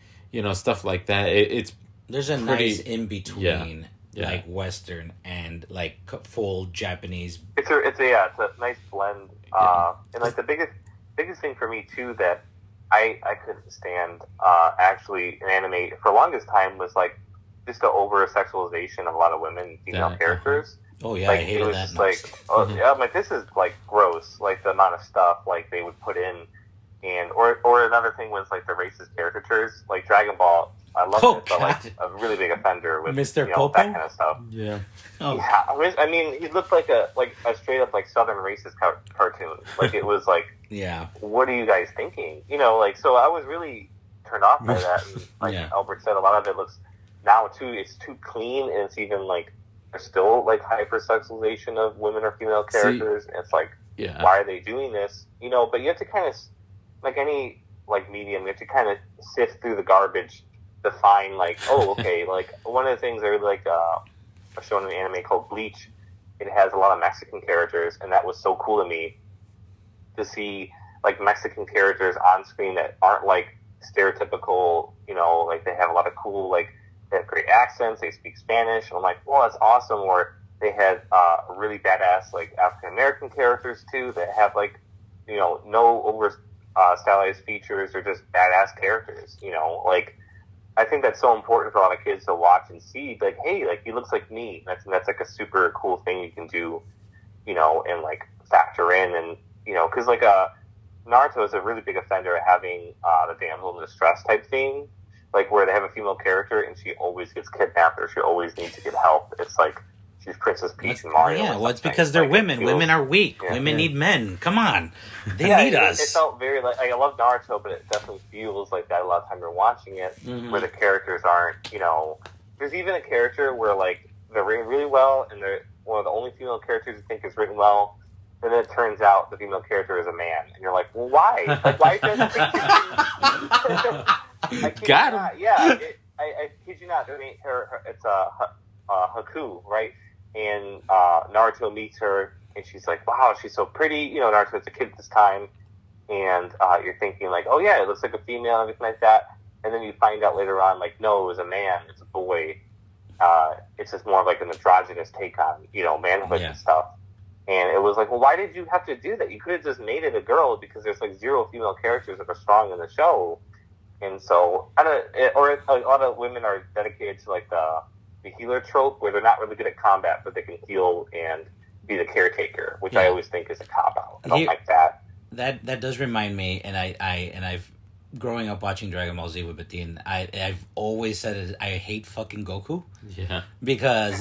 stuff like that. There's a nice in between, like Western and like full Japanese. It's a nice blend. And like the biggest thing for me too that I couldn't stand actually in anime for the longest time was like just the over sexualization of a lot of women female characters. Oh yeah, like, I hated that. Just like, I'm like, this is like gross. Like the amount of stuff like they would put in, and or another thing was like the racist caricatures, like Dragon Ball. I love it, but like a really big offender with Mr. that Popo? kind of stuff. Yeah. Oh. Yeah, I mean, he looked like a straight up like Southern racist cartoon. Like it was like, what are you guys thinking? Like so I was really turned off by that. And like Albert said, a lot of it looks now too. It's too clean, and it's even like there's still like hypersexualization of women or female characters. And it's like, why are they doing this? But you have to kind of, like any like medium, you have to kind of sift through the garbage to find like, oh, okay. Like one of the things I really like a show in an anime called Bleach. It has a lot of Mexican characters, and that was so cool to me to see like Mexican characters on screen that aren't like stereotypical. Like they have a lot of cool, like they have great accents. They speak Spanish, and I'm like, well, that's awesome. Or they had really badass like African American characters too that have like no over stylized features or just badass characters. Like. I think that's so important for a lot of kids to watch and see. Like, hey, like he looks like me. That's like a super cool thing you can do, and like factor in, and because like Naruto is a really big offender at having the damsel in distress type thing, like where they have a female character and she always gets kidnapped or she always needs to get help. It's like she's Princess Peach and Mario. Yeah, well, it's because they're women. Women are weak. Women need men. Come on, they need us. It felt very like I love Naruto, but it definitely feels like that a lot of time you're watching it, where the characters aren't. There's even a character where like they're written really well, and they're one of the only female characters you think is written well, and then it turns out the female character is a man, and you're like, well, why? Like, why does it think I got him. Yeah, I kid you not. I mean, it's Haku, right? And Naruto meets her, and she's like, wow, she's so pretty. Naruto's a kid at this time, and you're thinking like, oh yeah, it looks like a female and everything like that. And then you find out later on, like, no, it was a man. It's a boy. It's just more of like an androgynous take on, manhood and stuff. And it was like, well, why did you have to do that? You could have just made it a girl because there's like 0 female characters that are strong in the show. And so, or a lot of women are dedicated to like the healer trope where they're not really good at combat, but they can heal and be the caretaker, which I always think is a cop out. I don't like that. That does remind me, and I've growing up watching Dragon Ball Z with Batin, I've always said I hate fucking Goku. Yeah. Because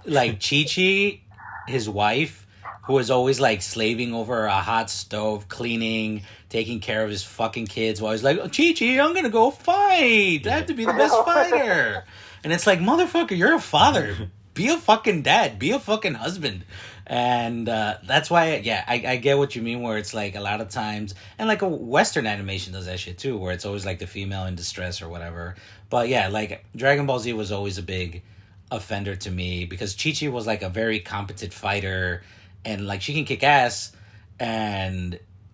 like Chi-Chi, his wife, who is always like slaving over a hot stove, cleaning, taking care of his fucking kids while he's like, Chi-Chi, I'm gonna go fight. I have to be the best fighter. And it's like, motherfucker, you're a father. Be a fucking dad. Be a fucking husband. And that's why, I get what you mean, where it's like a lot of times, and like a Western animation does that shit too, where it's always like the female in distress or whatever. But yeah, like Dragon Ball Z was always a big offender to me because Chi-Chi was like a very competent fighter and like she can kick ass,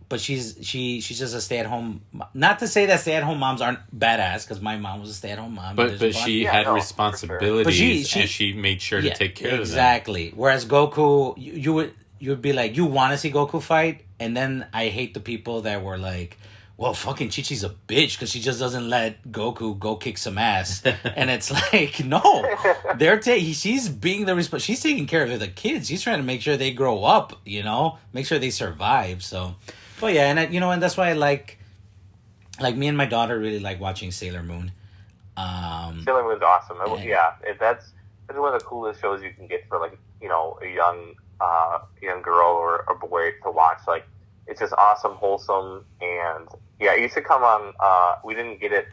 but she's just a stay-at-home. Not to say that stay-at-home moms aren't badass, because my mom was a stay-at-home mom. But she had responsibilities, and she made sure to take care of them. Exactly. Whereas Goku, you would be like, you want to see Goku fight, and then I hate the people that were like, well, fucking Chi-Chi's a bitch because she just doesn't let Goku go kick some ass. And it's like, no, she's being she's taking care of the kids. She's trying to make sure they grow up, make sure they survive. So, but yeah, and and that's why I like me and my daughter really like watching Sailor Moon. Sailor Moon's awesome. That's one of the coolest shows you can get for like, a young girl or a boy to watch. Like, it's just awesome, wholesome, and it used to come on. We didn't get it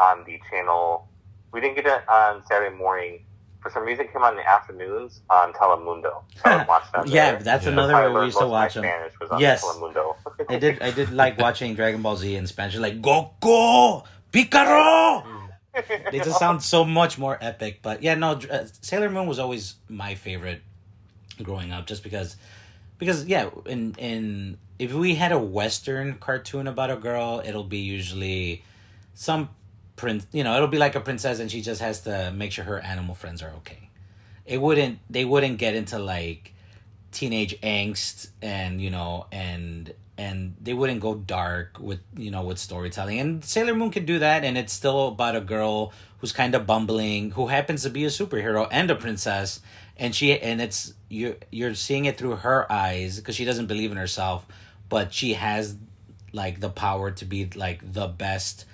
on the channel. We didn't get it on Saturday morning. For some reason, it came on in the afternoons on Telemundo. So I would watch that. That's another way we used to watch them. Spanish was on yes, Telemundo. I did like watching Dragon Ball Z in Spanish, like Goku, Picaro. They just sound so much more epic. But yeah, no, Sailor Moon was always my favorite growing up, just because in if we had a Western cartoon about a girl, it'll be usually some prince, it'll be like a princess and she just has to make sure her animal friends are okay. They wouldn't get into like teenage angst and they wouldn't go dark with storytelling. And Sailor Moon could do that, and it's still about a girl who's kind of bumbling, who happens to be a superhero and a princess, and you're seeing it through her eyes because she doesn't believe in herself, but she has like the power to be like the best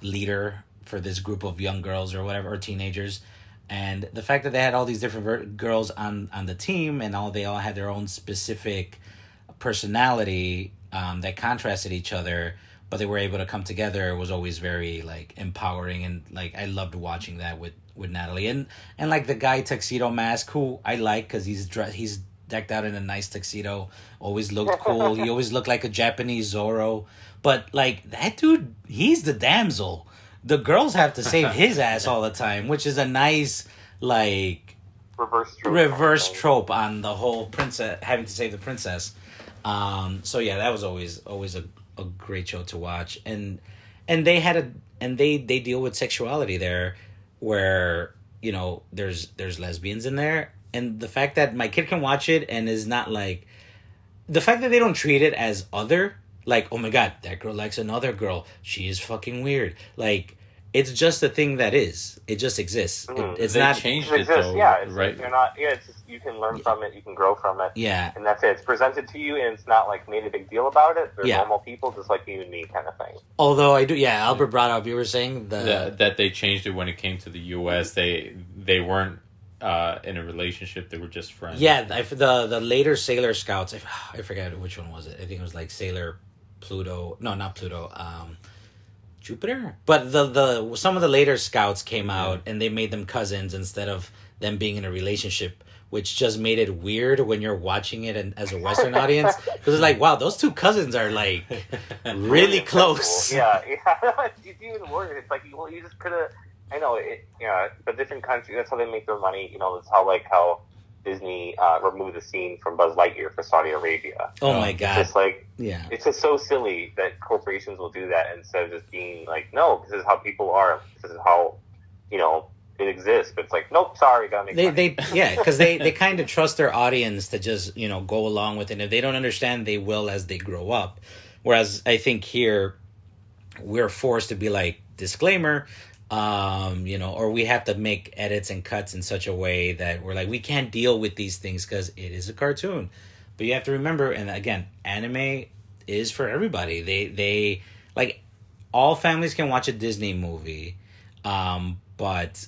leader for this group of young girls or whatever, or teenagers. And the fact that they had all these different girls on the team, and they all had their own specific personality that contrasted each other, but they were able to come together, was always very like empowering. And like I loved watching that with Natalie, and like the guy Tuxedo Mask, who I like because he's decked out in a nice tuxedo, always looked cool. He always looked like a Japanese Zorro. But like that dude, he's the damsel. The girls have to save his ass all the time, which is a nice like reverse trope on the whole princess having to save the princess. So yeah, that was always a great show to watch. And they deal with sexuality there, where there's lesbians in there. And the fact that my kid can watch it and is not like, the fact that they don't treat it as other, like, oh my God, that girl likes another girl, she is fucking weird. Like, it's just a thing that is. It just exists. It's they not changed it though, right? You're not. Yeah, it's just you can learn from it, you can grow from it. Yeah, and that's it. It's presented to you, and it's not like made a big deal about it. They're normal people, just like you and me, kind of thing. Although I do, Albert brought up. You were saying that they changed it when it came to the U.S. They weren't in a relationship; they were just friends. Yeah, the later Sailor Scouts. I forget which one was it. I think it was like Sailor Pluto. No, not Pluto. Jupiter, but the some of the later Scouts came out and they made them cousins instead of them being in a relationship, which just made it weird when you're watching it as a Western audience, because it's like, wow, those two cousins are like really close. Yeah, it's even worse. It's like you just could have. I know it. But different countries. That's how they make their money. That's how Disney removed the scene from Buzz Lightyear for Saudi Arabia. Oh my God! It's just like, it's just so silly that corporations will do that instead of just being like, no, this is how people are. This is how, it exists, but it's like, nope, sorry, gotta make money. Because they kind of trust their audience to just, go along with it. And if they don't understand, they will as they grow up. Whereas I think here we're forced to be like, disclaimer, or we have to make edits and cuts in such a way that we're like, we can't deal with these things because it is a cartoon. But you have to remember, and again, anime is for everybody. They like, all families can watch a Disney movie, but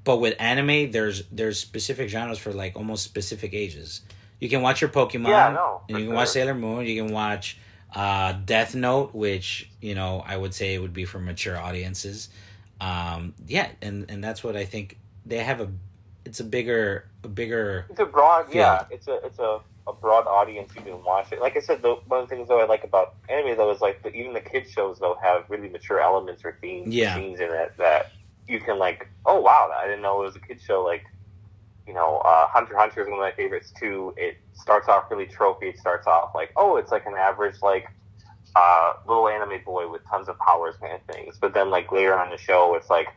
with anime, there's specific genres for like almost specific ages. You can watch your Pokemon, and you can watch Sailor Moon. You can watch Death Note, which I would say would be for mature audiences. And that's what I think they have. It's a bigger. It's a broad, field. It's a broad audience you can watch it. Like I said, one of the things though I like about anime though is like even the kids shows though have really mature elements or themes, scenes in it that you can like, oh wow, I didn't know it was a kids show. Like, Hunter x Hunter is one of my favorites too. It starts off really trophy. It starts off like, oh, it's like an average like little anime boy with tons of powers kind of things. But then like later on in the show, it's like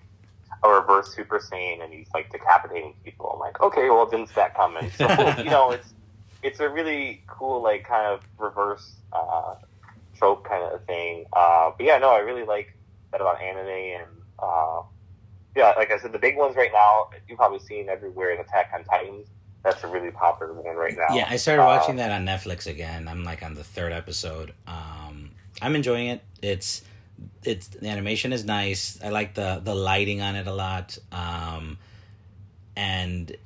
a reverse Super Saiyan and he's like decapitating people. I'm like, okay, well, didn't see that coming. So it's a really cool like kind of reverse trope kind of thing. But yeah, no, I really like that about anime and. Like I said, the big ones right now, you've probably seen everywhere in Attack on Titans. That's a really popular one right now. Yeah, I started watching that on Netflix again. I'm like on the third episode. I'm enjoying it. It's the animation is nice. I like the lighting on it a lot. And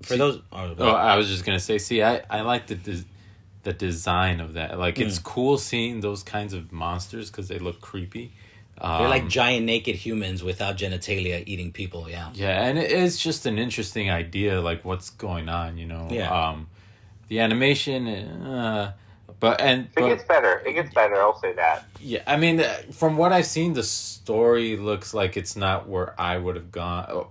for those... I was just going to say, I like the design of that. Like, it's cool seeing those kinds of monsters because they look creepy. They're like giant naked humans without genitalia eating people, yeah. Yeah, and it's just an interesting idea, like what's going on, Yeah. The animation, It gets better. It gets better, I'll say that. Yeah, I mean, from what I've seen, the story looks like it's not where I would have gone.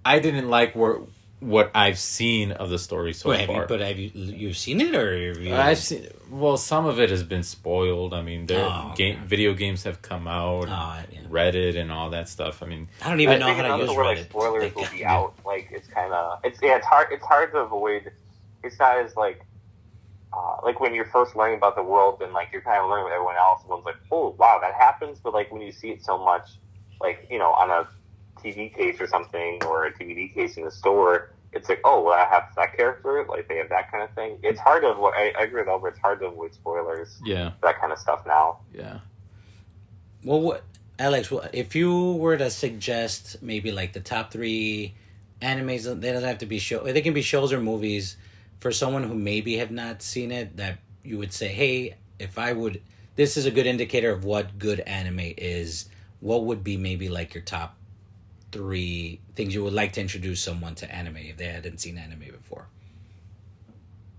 I didn't like what I've seen of the story so far. Have you seen it, or have you... I've seen. Well, some of it has been spoiled. I mean, video games have come out, Reddit and all that stuff. I mean, I don't even know how to use Reddit. Like, spoilers will be out. Like it's kind of it's hard. It's hard to avoid. It's not as like when you're first learning about the world and like you're kind of learning with everyone else. Everyone's like, oh wow, that happens. But like when you see it so much, like on a TV case or something, or a DVD case in the store, it's like, oh, well, I have that character, like they have that kind of thing. It's hard to avoid. I agree with Albert. It's hard to avoid spoilers. Yeah, that kind of stuff now. Yeah. Well, Alex, if you were to suggest maybe like the top 3 animes, they don't have to be they can be shows or movies for someone who maybe have not seen it, that you would say, hey, this is a good indicator of what good anime is. What would be maybe like your top 3 things you would like to introduce someone to anime if they hadn't seen anime before?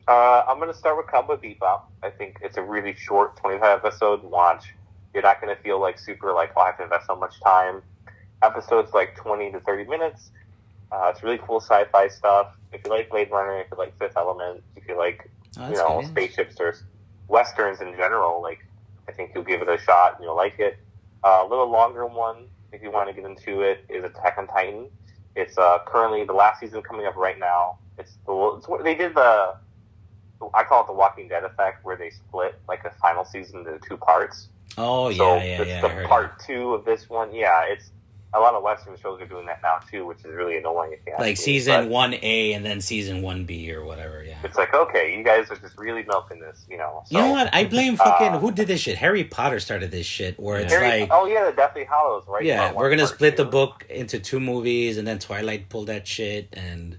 I'm going to start with Cowboy Bebop. I think it's a really short 25 episode watch. You're not going to feel like super like, oh, I have to invest so much time. Episodes like 20 to 30 minutes. It's really cool sci-fi stuff. If you like Blade Runner, if you like Fifth Element, if you like spaceships or westerns in general, like I think you'll give it a shot and you'll like it. A little longer one, if you want to get into it, is Attack on Titan. It's currently the last season coming up right now. It's what they did I call it the Walking Dead effect, where they split like a final season into 2 parts. Oh yeah, so yeah. It's the part 2 of this one. Yeah, it's a lot of Western shows are doing that now too, which is really annoying. Like season 1A and then season 1B or whatever. Yeah, it's like, okay, you guys are just really milking this, So, you know what? I blame fucking who did this shit. Harry Potter started this shit where it's like, oh yeah, the Deathly Hallows, right? Yeah, we're gonna split the book into 2 movies, and then Twilight pulled that shit, and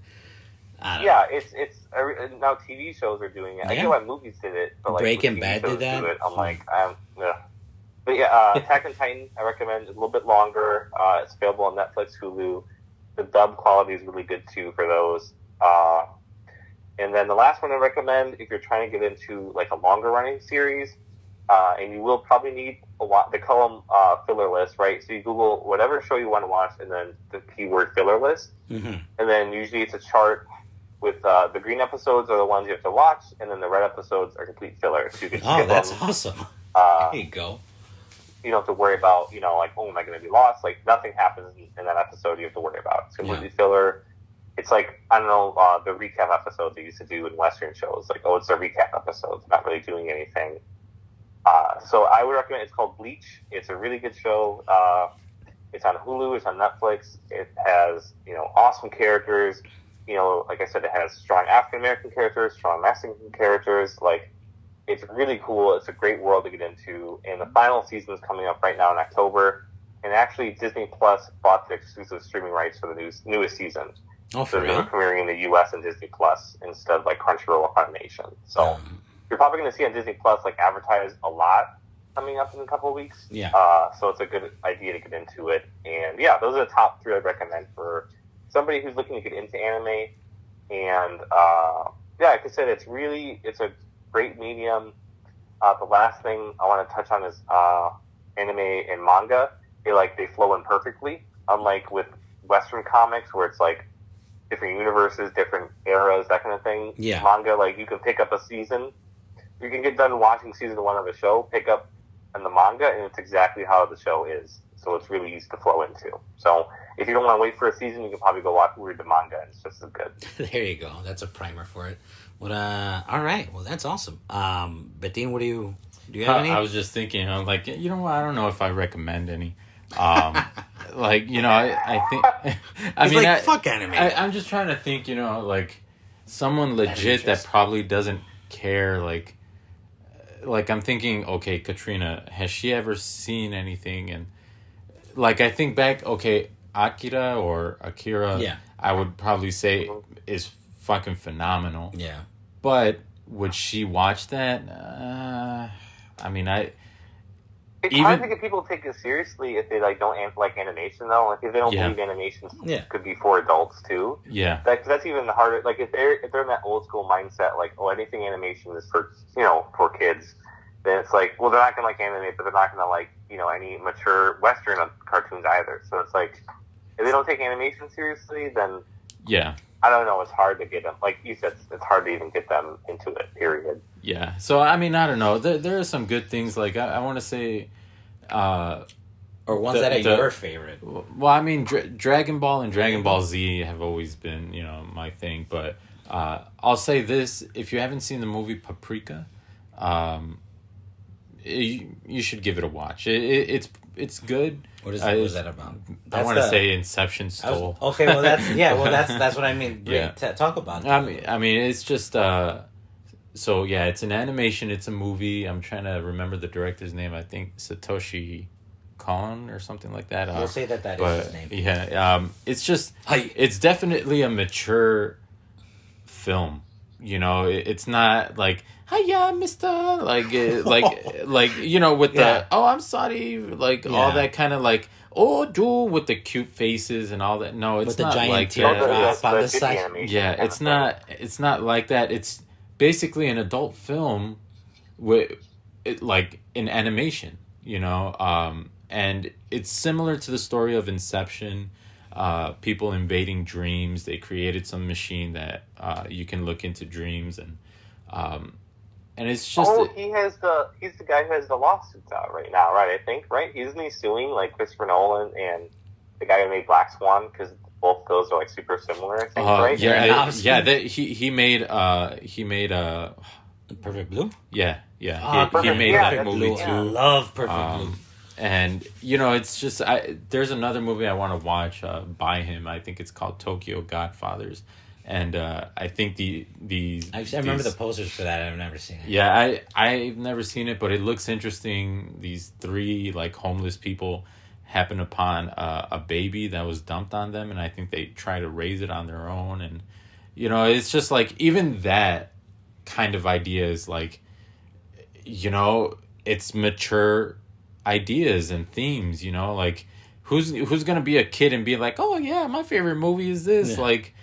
I don't know. It's now TV shows are doing it. I get why movies did it, but like Breaking Bad did that. I'm like, But yeah, Attack on Titan, I recommend. It's a little bit longer. It's available on Netflix, Hulu. The dub quality is really good too for those. And then the last one I recommend, if you're trying to get into like a longer running series, and you will probably need a lot. They call them filler lists, right? So you Google whatever show you want to watch, and then the keyword filler list, and then usually it's a chart with the green episodes are the ones you have to watch, and then the red episodes are complete fillers. So you can skip that's them. awesome. There you go. you don't have to worry about, like, oh, am I going to be lost? Like, nothing happens in that episode you have to worry about. It's completely filler. It's like, I don't know, the recap episodes they used to do in Western shows. Like, oh, it's a recap episode. It's not really doing anything. So I would recommend, it's called Bleach. It's a really good show. It's on Hulu. It's on Netflix. It has, awesome characters. Like I said, it has strong African-American characters, strong Mexican characters. Like, it's really cool. It's a great world to get into. And the final season is coming up right now in October. And actually, Disney Plus bought the exclusive streaming rights for the newest season. Oh, for so real? they're premiering in the U.S. and Disney Plus instead of like Crunchyroll or Funimation. So you're probably going to see on Disney Plus like advertised a lot coming up in a couple of weeks. Yeah. So it's a good idea to get into it. And yeah, those are the top 3 I'd recommend for somebody who's looking to get into anime. And yeah, like I said, it's a great medium. The last thing I want to touch on is anime and manga. They flow in perfectly, unlike with Western comics where it's like different universes, different eras, that kind of thing. Yeah. Manga, like, you can pick up a season. You can get done watching season 1 of a show, pick up in the manga, and it's exactly how the show is. So it's really easy to flow into. So if you don't want to wait for a season, you can probably go read the manga, and it's just as good. There you go. That's a primer for it. What? All right. Well, that's awesome. Bettine, do you have any? I was just thinking, I'm like, what? I don't know if I recommend any. Like, I think, I mean, like, fuck anime. I'm just trying to think, like someone legit that probably doesn't care. Like I'm thinking, okay, Katrina, has she ever seen anything? And like, I think back, okay, Akira or Akira, yeah, I would probably say is fucking phenomenal. Yeah. But would she watch that? I mean, It's hard to get people to take it seriously if they don't like animation though. Like if they don't believe animation could be for adults too. Yeah, that's even harder. Like if they're in that old school mindset, like anything animation is for for kids, then it's like, well, they're not gonna like anime, but they're not gonna like any mature Western cartoons either. So it's like if they don't take animation seriously, then I don't know. It's hard to get them. Like you said, it's hard to even get them into it. Period. Yeah. So I mean, I don't know. There are some good things. Like I want to say, or ones that are your favorite. Well, I mean, Dragon Ball and Dragon Ball Z have always been my thing. But I'll say this: if you haven't seen the movie Paprika, you should give it a watch. It's good. What is that about? I want to say Inception stole. Okay, well that's what I mean. Yeah. Talk about it. I mean, it's just so yeah, it's an animation. It's a movie. I'm trying to remember the director's name. I think Satoshi Kon or something like that. We'll say that is his name. Yeah, it's definitely a mature film. It's not like, hiya, mister, like with the, oh, I'm sorry, like all that kind of like, oh, dude, with the cute faces and all that. No, it's with not the giant like teardrop on the side. Yeah, it's not like that. It's basically an adult film with like in animation, and it's similar to the story of Inception. People invading dreams. They created some machine that you can look into dreams, and it's just. Oh, he's the guy who has the lawsuits out right now, right? I think, right? Isn't he suing like Christopher Nolan and the guy who made Black Swan because both of those are like super similar? I think, right? He made Perfect Blue. Yeah. He made that movie too. I love Perfect Blue. And it's just there's another movie I want to watch by him. I think it's called Tokyo Godfathers, and I think I remember the posters for that. I've never seen it. Yeah, I've never seen it, but it looks interesting. These 3 like homeless people happen upon a baby that was dumped on them, and I think they try to raise it on their own. And it's just like even that kind of idea is like it's mature ideas and themes, like who's gonna be a kid and be like, oh yeah, my favorite movie is this. Like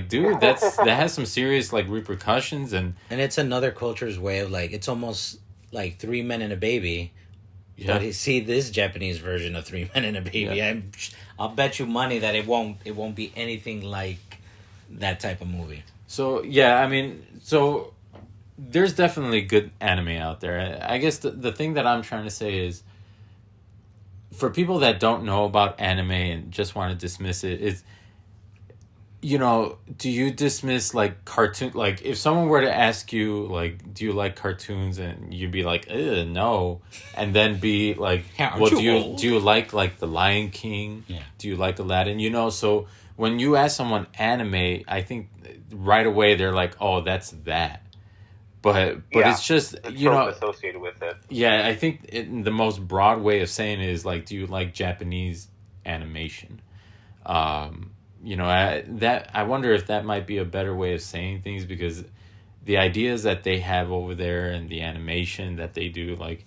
dude, that has some serious like repercussions, and it's another culture's way of like, it's almost like 3 Men and a Baby. But you see this Japanese version of 3 Men and a Baby, I'll bet you money that it won't be anything like that type of movie. So yeah, I mean, so there's definitely good anime out there. I guess the thing that I'm trying to say is, for people that don't know about anime and just want to dismiss it, is, you know, do you dismiss like cartoon? Like, if someone were to ask you, like, do you like cartoons, and you'd be like, no, and then be like, Yeah, well, aren't do you you old? do you like the Lion King? Yeah. Do you like Aladdin? You know, so when you ask someone anime, I think right away they're like, oh, that's that. But it's just, the you know, trope associated with it. yeah, I think the most broad way of saying it is like, do you like Japanese animation? You know, I wonder if that might be a better way of saying things, because the ideas that they have over there and the animation that they do, like,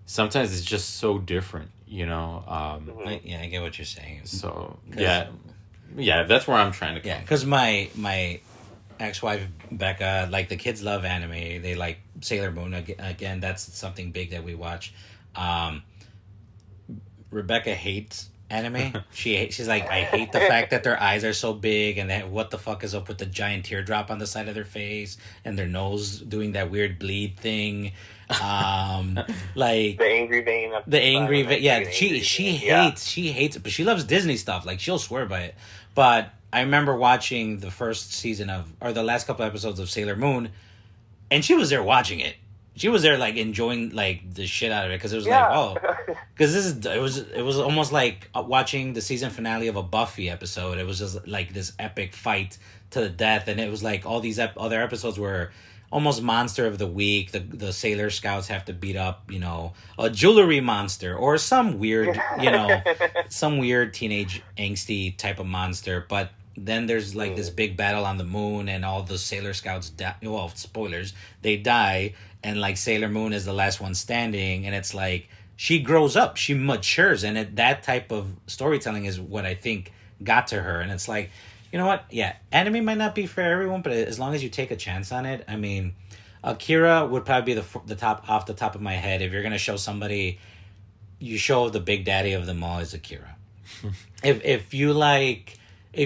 sometimes it's just so different, you know. I get what you're saying. So yeah, that's where I'm trying to come. Yeah, because my ex-wife Becca, like, the kids love anime. They like Sailor Moon. Again, that's something big that we watch. Rebecca hates anime. She's like, I hate the fact that their eyes are so big, and that what the fuck is up with the giant teardrop on the side of their face, and their nose doing that weird bleed thing. Like The angry vein. Yeah, she hates it, but she loves Disney stuff. Like, she'll swear by it. But I remember watching the first season or the last couple episodes of Sailor Moon, and she was there watching it. She was there, like, enjoying, like, the shit out of it, because it was like, oh, because it was almost like watching the season finale of a Buffy episode. It was just like this epic fight to the death, and it was like all these other episodes were almost monster of the week. The Sailor Scouts have to beat up, you know, a jewelry monster or some weird, you know, some weird teenage angsty type of monster. But then there's like this big battle on the moon, and all the Sailor Scouts die. Well, spoilers, they die, and like Sailor Moon is the last one standing, and it's like she grows up, she matures, and that type of storytelling is what I think got to her. And it's like, you know what? Yeah, anime might not be for everyone, but as long as you take a chance on it, I mean, Akira would probably be the top off the top of my head. If you're gonna show somebody, you show the big daddy of them all is Akira. If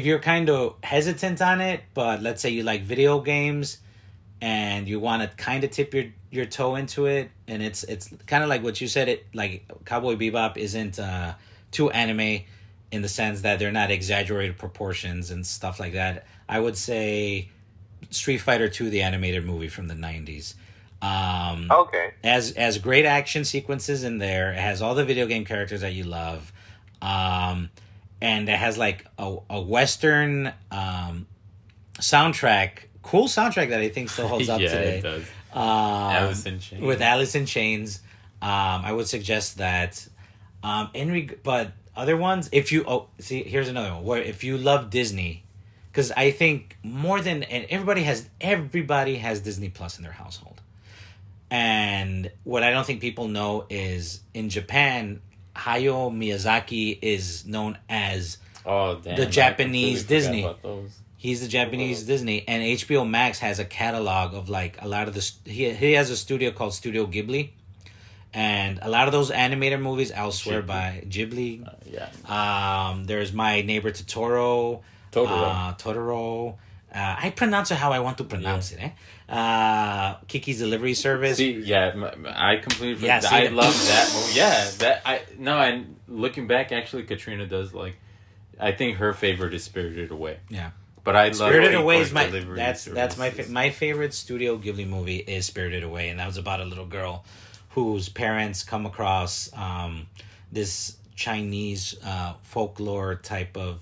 you're kind of hesitant on it, but let's say you like video games and you want to kind of tip your toe into it, and it's kind of like what you said, it like Cowboy Bebop isn't too anime in the sense that they're not exaggerated proportions and stuff like that. I would say Street Fighter 2, the animated movie from the 90s. Okay. As great action sequences in there. It has all the video game characters that you love. And it has like a Western soundtrack, cool soundtrack that I think still holds up today. It does. Alice in Chains. With Alice in Chains. I would suggest that. But other ones, if you here's another one where if you love Disney, because I think more than, and everybody has Disney Plus in their household, and what I don't think people know is in Japan, Hayao Miyazaki is known as the Japanese Disney. He's the Japanese Disney, and HBO Max has a catalog of like a lot of the. He has a studio called Studio Ghibli. And a lot of those animated movies, I'll swear by Ghibli. There's My Neighbor Totoro. I pronounce it how I want to pronounce it. Kiki's Delivery Service. See, I completely. Yeah, I love that movie. Yeah, and looking back, actually, Katrina does like. I think her favorite is Spirited Away. Yeah, but I love Spirited Away is that's my favorite Studio Ghibli movie is Spirited Away, and that was about a little girl whose parents come across this Chinese folklore type of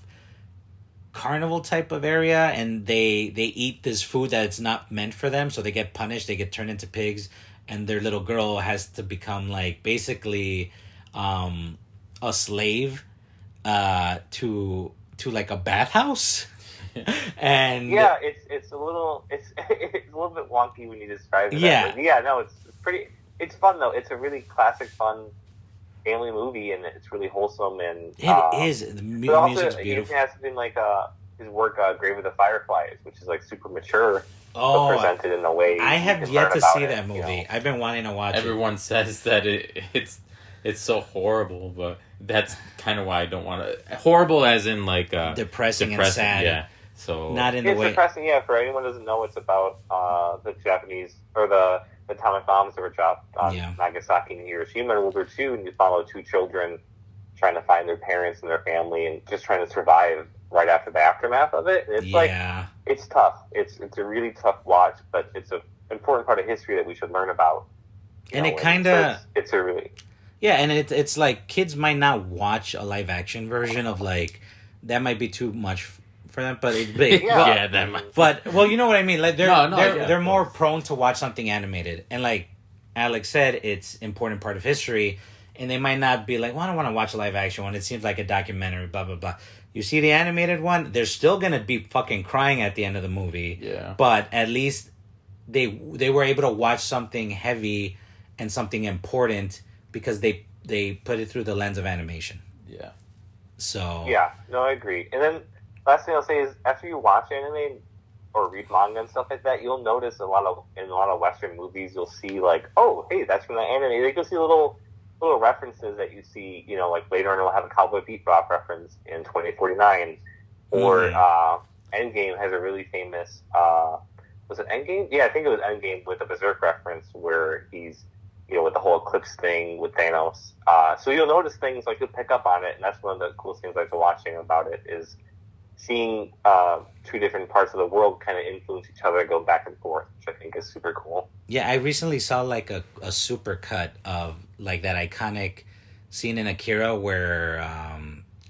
carnival type of area, and they eat this food that's not meant for them, so they get punished, they get turned into pigs, and their little girl has to become like basically a slave to like a bathhouse. And it's a little bit wonky when you describe it. It's fun though. It's a really classic, fun family movie, and it's really wholesome. And it is. The music's beautiful. It has something like his work, Grave of the Fireflies, which is like super mature, but presented in a way. I have yet to see that movie. You know? I've been wanting to watch. Everyone says that it's so horrible, but that's kind of why I don't want to. Horrible, as in like depressing and sad. Yeah. So not in the way. It's depressing. Yeah, for anyone who doesn't know, it's about the Japanese or the atomic bombs that were dropped on Nagasaki and Hiroshima in World War II, and you follow two children trying to find their parents and their family and just trying to survive right after the aftermath of it. And it's it's tough. It's a really tough watch, but it's an important part of history that we should learn about. And it kind of... It's a really... Yeah, and it's like kids might not watch a live action version of like... That might be too much for them, but that might. But well, you know what I mean. Like they're more prone to watch something animated, and like Alex said, it's important part of history, and they might not be like, well, I don't want to watch a live action one. It seems like a documentary, blah blah blah. You see the animated one, they're still gonna be fucking crying at the end of the movie. Yeah. But at least they were able to watch something heavy and something important because they put it through the lens of animation. Yeah. So yeah, no, I agree. And then last thing I'll say is after you watch anime or read manga and stuff like that, you'll notice in a lot of Western movies, you'll see like, oh, hey, that's from the anime. Like, you'll see little references that you see, you know, like later on we'll have a Cowboy Bebop reference in 2049, or Endgame has a really famous. Was it Endgame? Yeah, I think it was Endgame with a Berserk reference where he's, you know, with the whole eclipse thing with Thanos. So you'll notice things, like you'll pick up on it, and that's one of the coolest things I like watching about it is seeing two different parts of the world kind of influence each other, go back and forth, which I think is super cool. Yeah, I recently saw like a super cut of like that iconic scene in Akira where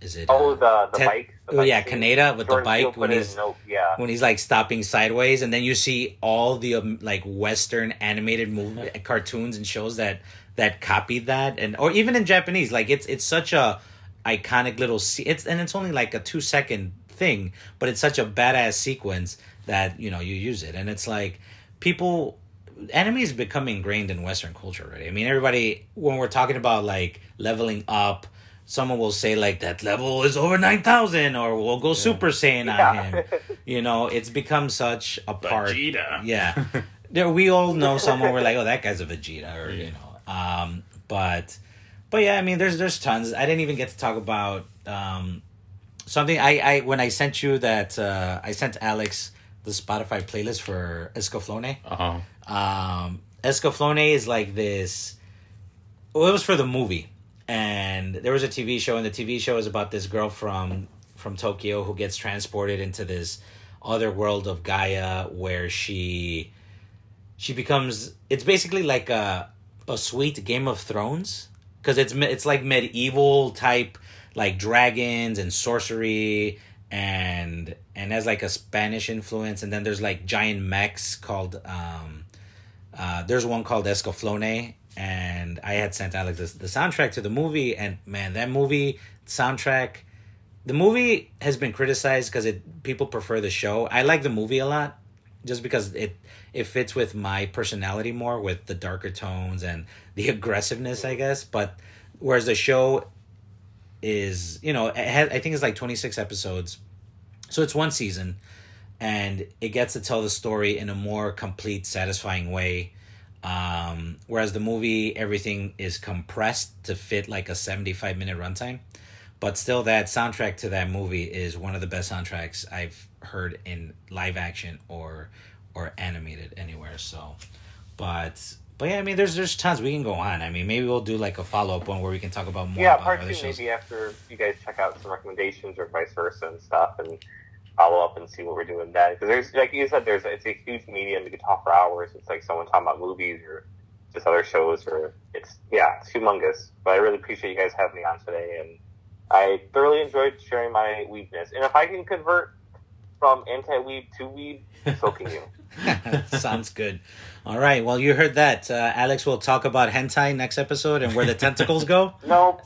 is it? The bike. The bike scene? Kaneda with Jordan the bike when he's like stopping sideways, and then you see all the like Western animated movie cartoons and shows that copied that, and or even in Japanese, like it's such a iconic little it's only like a 2-second thing, but it's such a badass sequence that you use it, and it's like anime is becoming ingrained in Western culture already. I mean, everybody, when we're talking about like leveling up, someone will say like that level is over 9,000, or we'll go Super Saiyan on him. It's become such a part. Vegeta. Yeah, we all know someone. We're like, oh, that guy's a Vegeta, or But yeah, I mean, there's tons. I didn't even get to talk about something. I when I sent you that I sent Alex the Spotify playlist for Escaflowne. Escaflowne is like this. Well, it was for the movie, and there was a TV show, and the TV show is about this girl from Tokyo who gets transported into this other world of Gaia, where she becomes. It's basically like a sweet Game of Thrones. Because it's like medieval type, like dragons and sorcery, and has like a Spanish influence, and then there's like giant mechs called there's one called Escaflowne, and I had sent Alex the soundtrack to the movie, and man, that movie soundtrack, the movie has been criticized because people prefer the show. I like the movie a lot, just because it fits with my personality more, with the darker tones and the aggressiveness, I guess. But whereas the show is, I think it's like 26 episodes. So it's one season, and it gets to tell the story in a more complete, satisfying way. Whereas the movie, everything is compressed to fit like a 75-minute runtime. But still, that soundtrack to that movie is one of the best soundtracks I've heard in live action or animated anywhere. So, but yeah, I mean, there's tons. We can go on. I mean, maybe we'll do like a follow-up one where we can talk about more. Yeah, part 2 maybe after you guys check out some recommendations or vice versa and stuff, and follow up and see what we're doing then. Because there's, like you said, it's a huge medium. You could talk for hours. It's like someone talking about movies or just other shows, or it's humongous. But I really appreciate you guys having me on today, and I thoroughly enjoyed sharing my weebness. And if I can convert from anti-weeb to weeb, so can you. Sounds good. All right. Well, you heard that. Alex will talk about hentai next episode and where the tentacles go. No.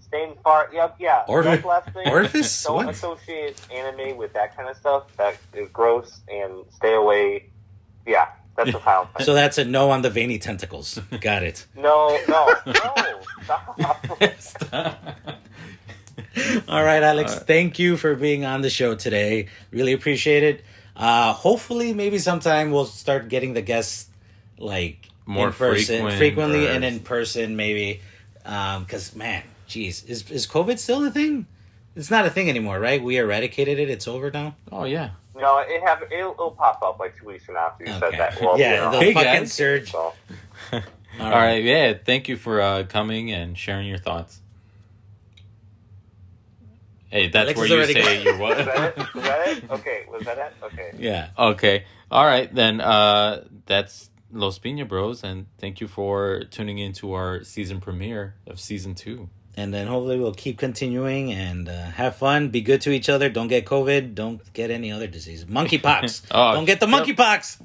Staying far. Yeah. Last thing. Orifice? Don't associate anime with that kind of stuff. That is gross, and stay away. Yeah, that's the final thing. So that's a no on the veiny tentacles. Got it. No. Stop. All right, Alex. Thank you for being on the show today. Really appreciate it. Hopefully, maybe sometime we'll start getting the guests like more in person, frequently, and in person, maybe. Because man, geez, is COVID still a thing? It's not a thing anymore, right? We eradicated it. It's over now. Oh yeah. No, it'll pop up like 2 weeks from now after you said that. Well, yeah, the fucking surge. So. All right. Yeah. Thank you for coming and sharing your thoughts. Hey, that's Alex where is you already say you're what? Was that it? Was that it? Okay. Was that it? Okay. Yeah. Okay. All right. Then that's Los Piña Bros. And thank you for tuning into our season premiere of season 2. And then hopefully we'll keep continuing and have fun. Be good to each other. Don't get COVID. Don't get any other disease. Monkeypox. Oh, Don't get the yep. monkeypox.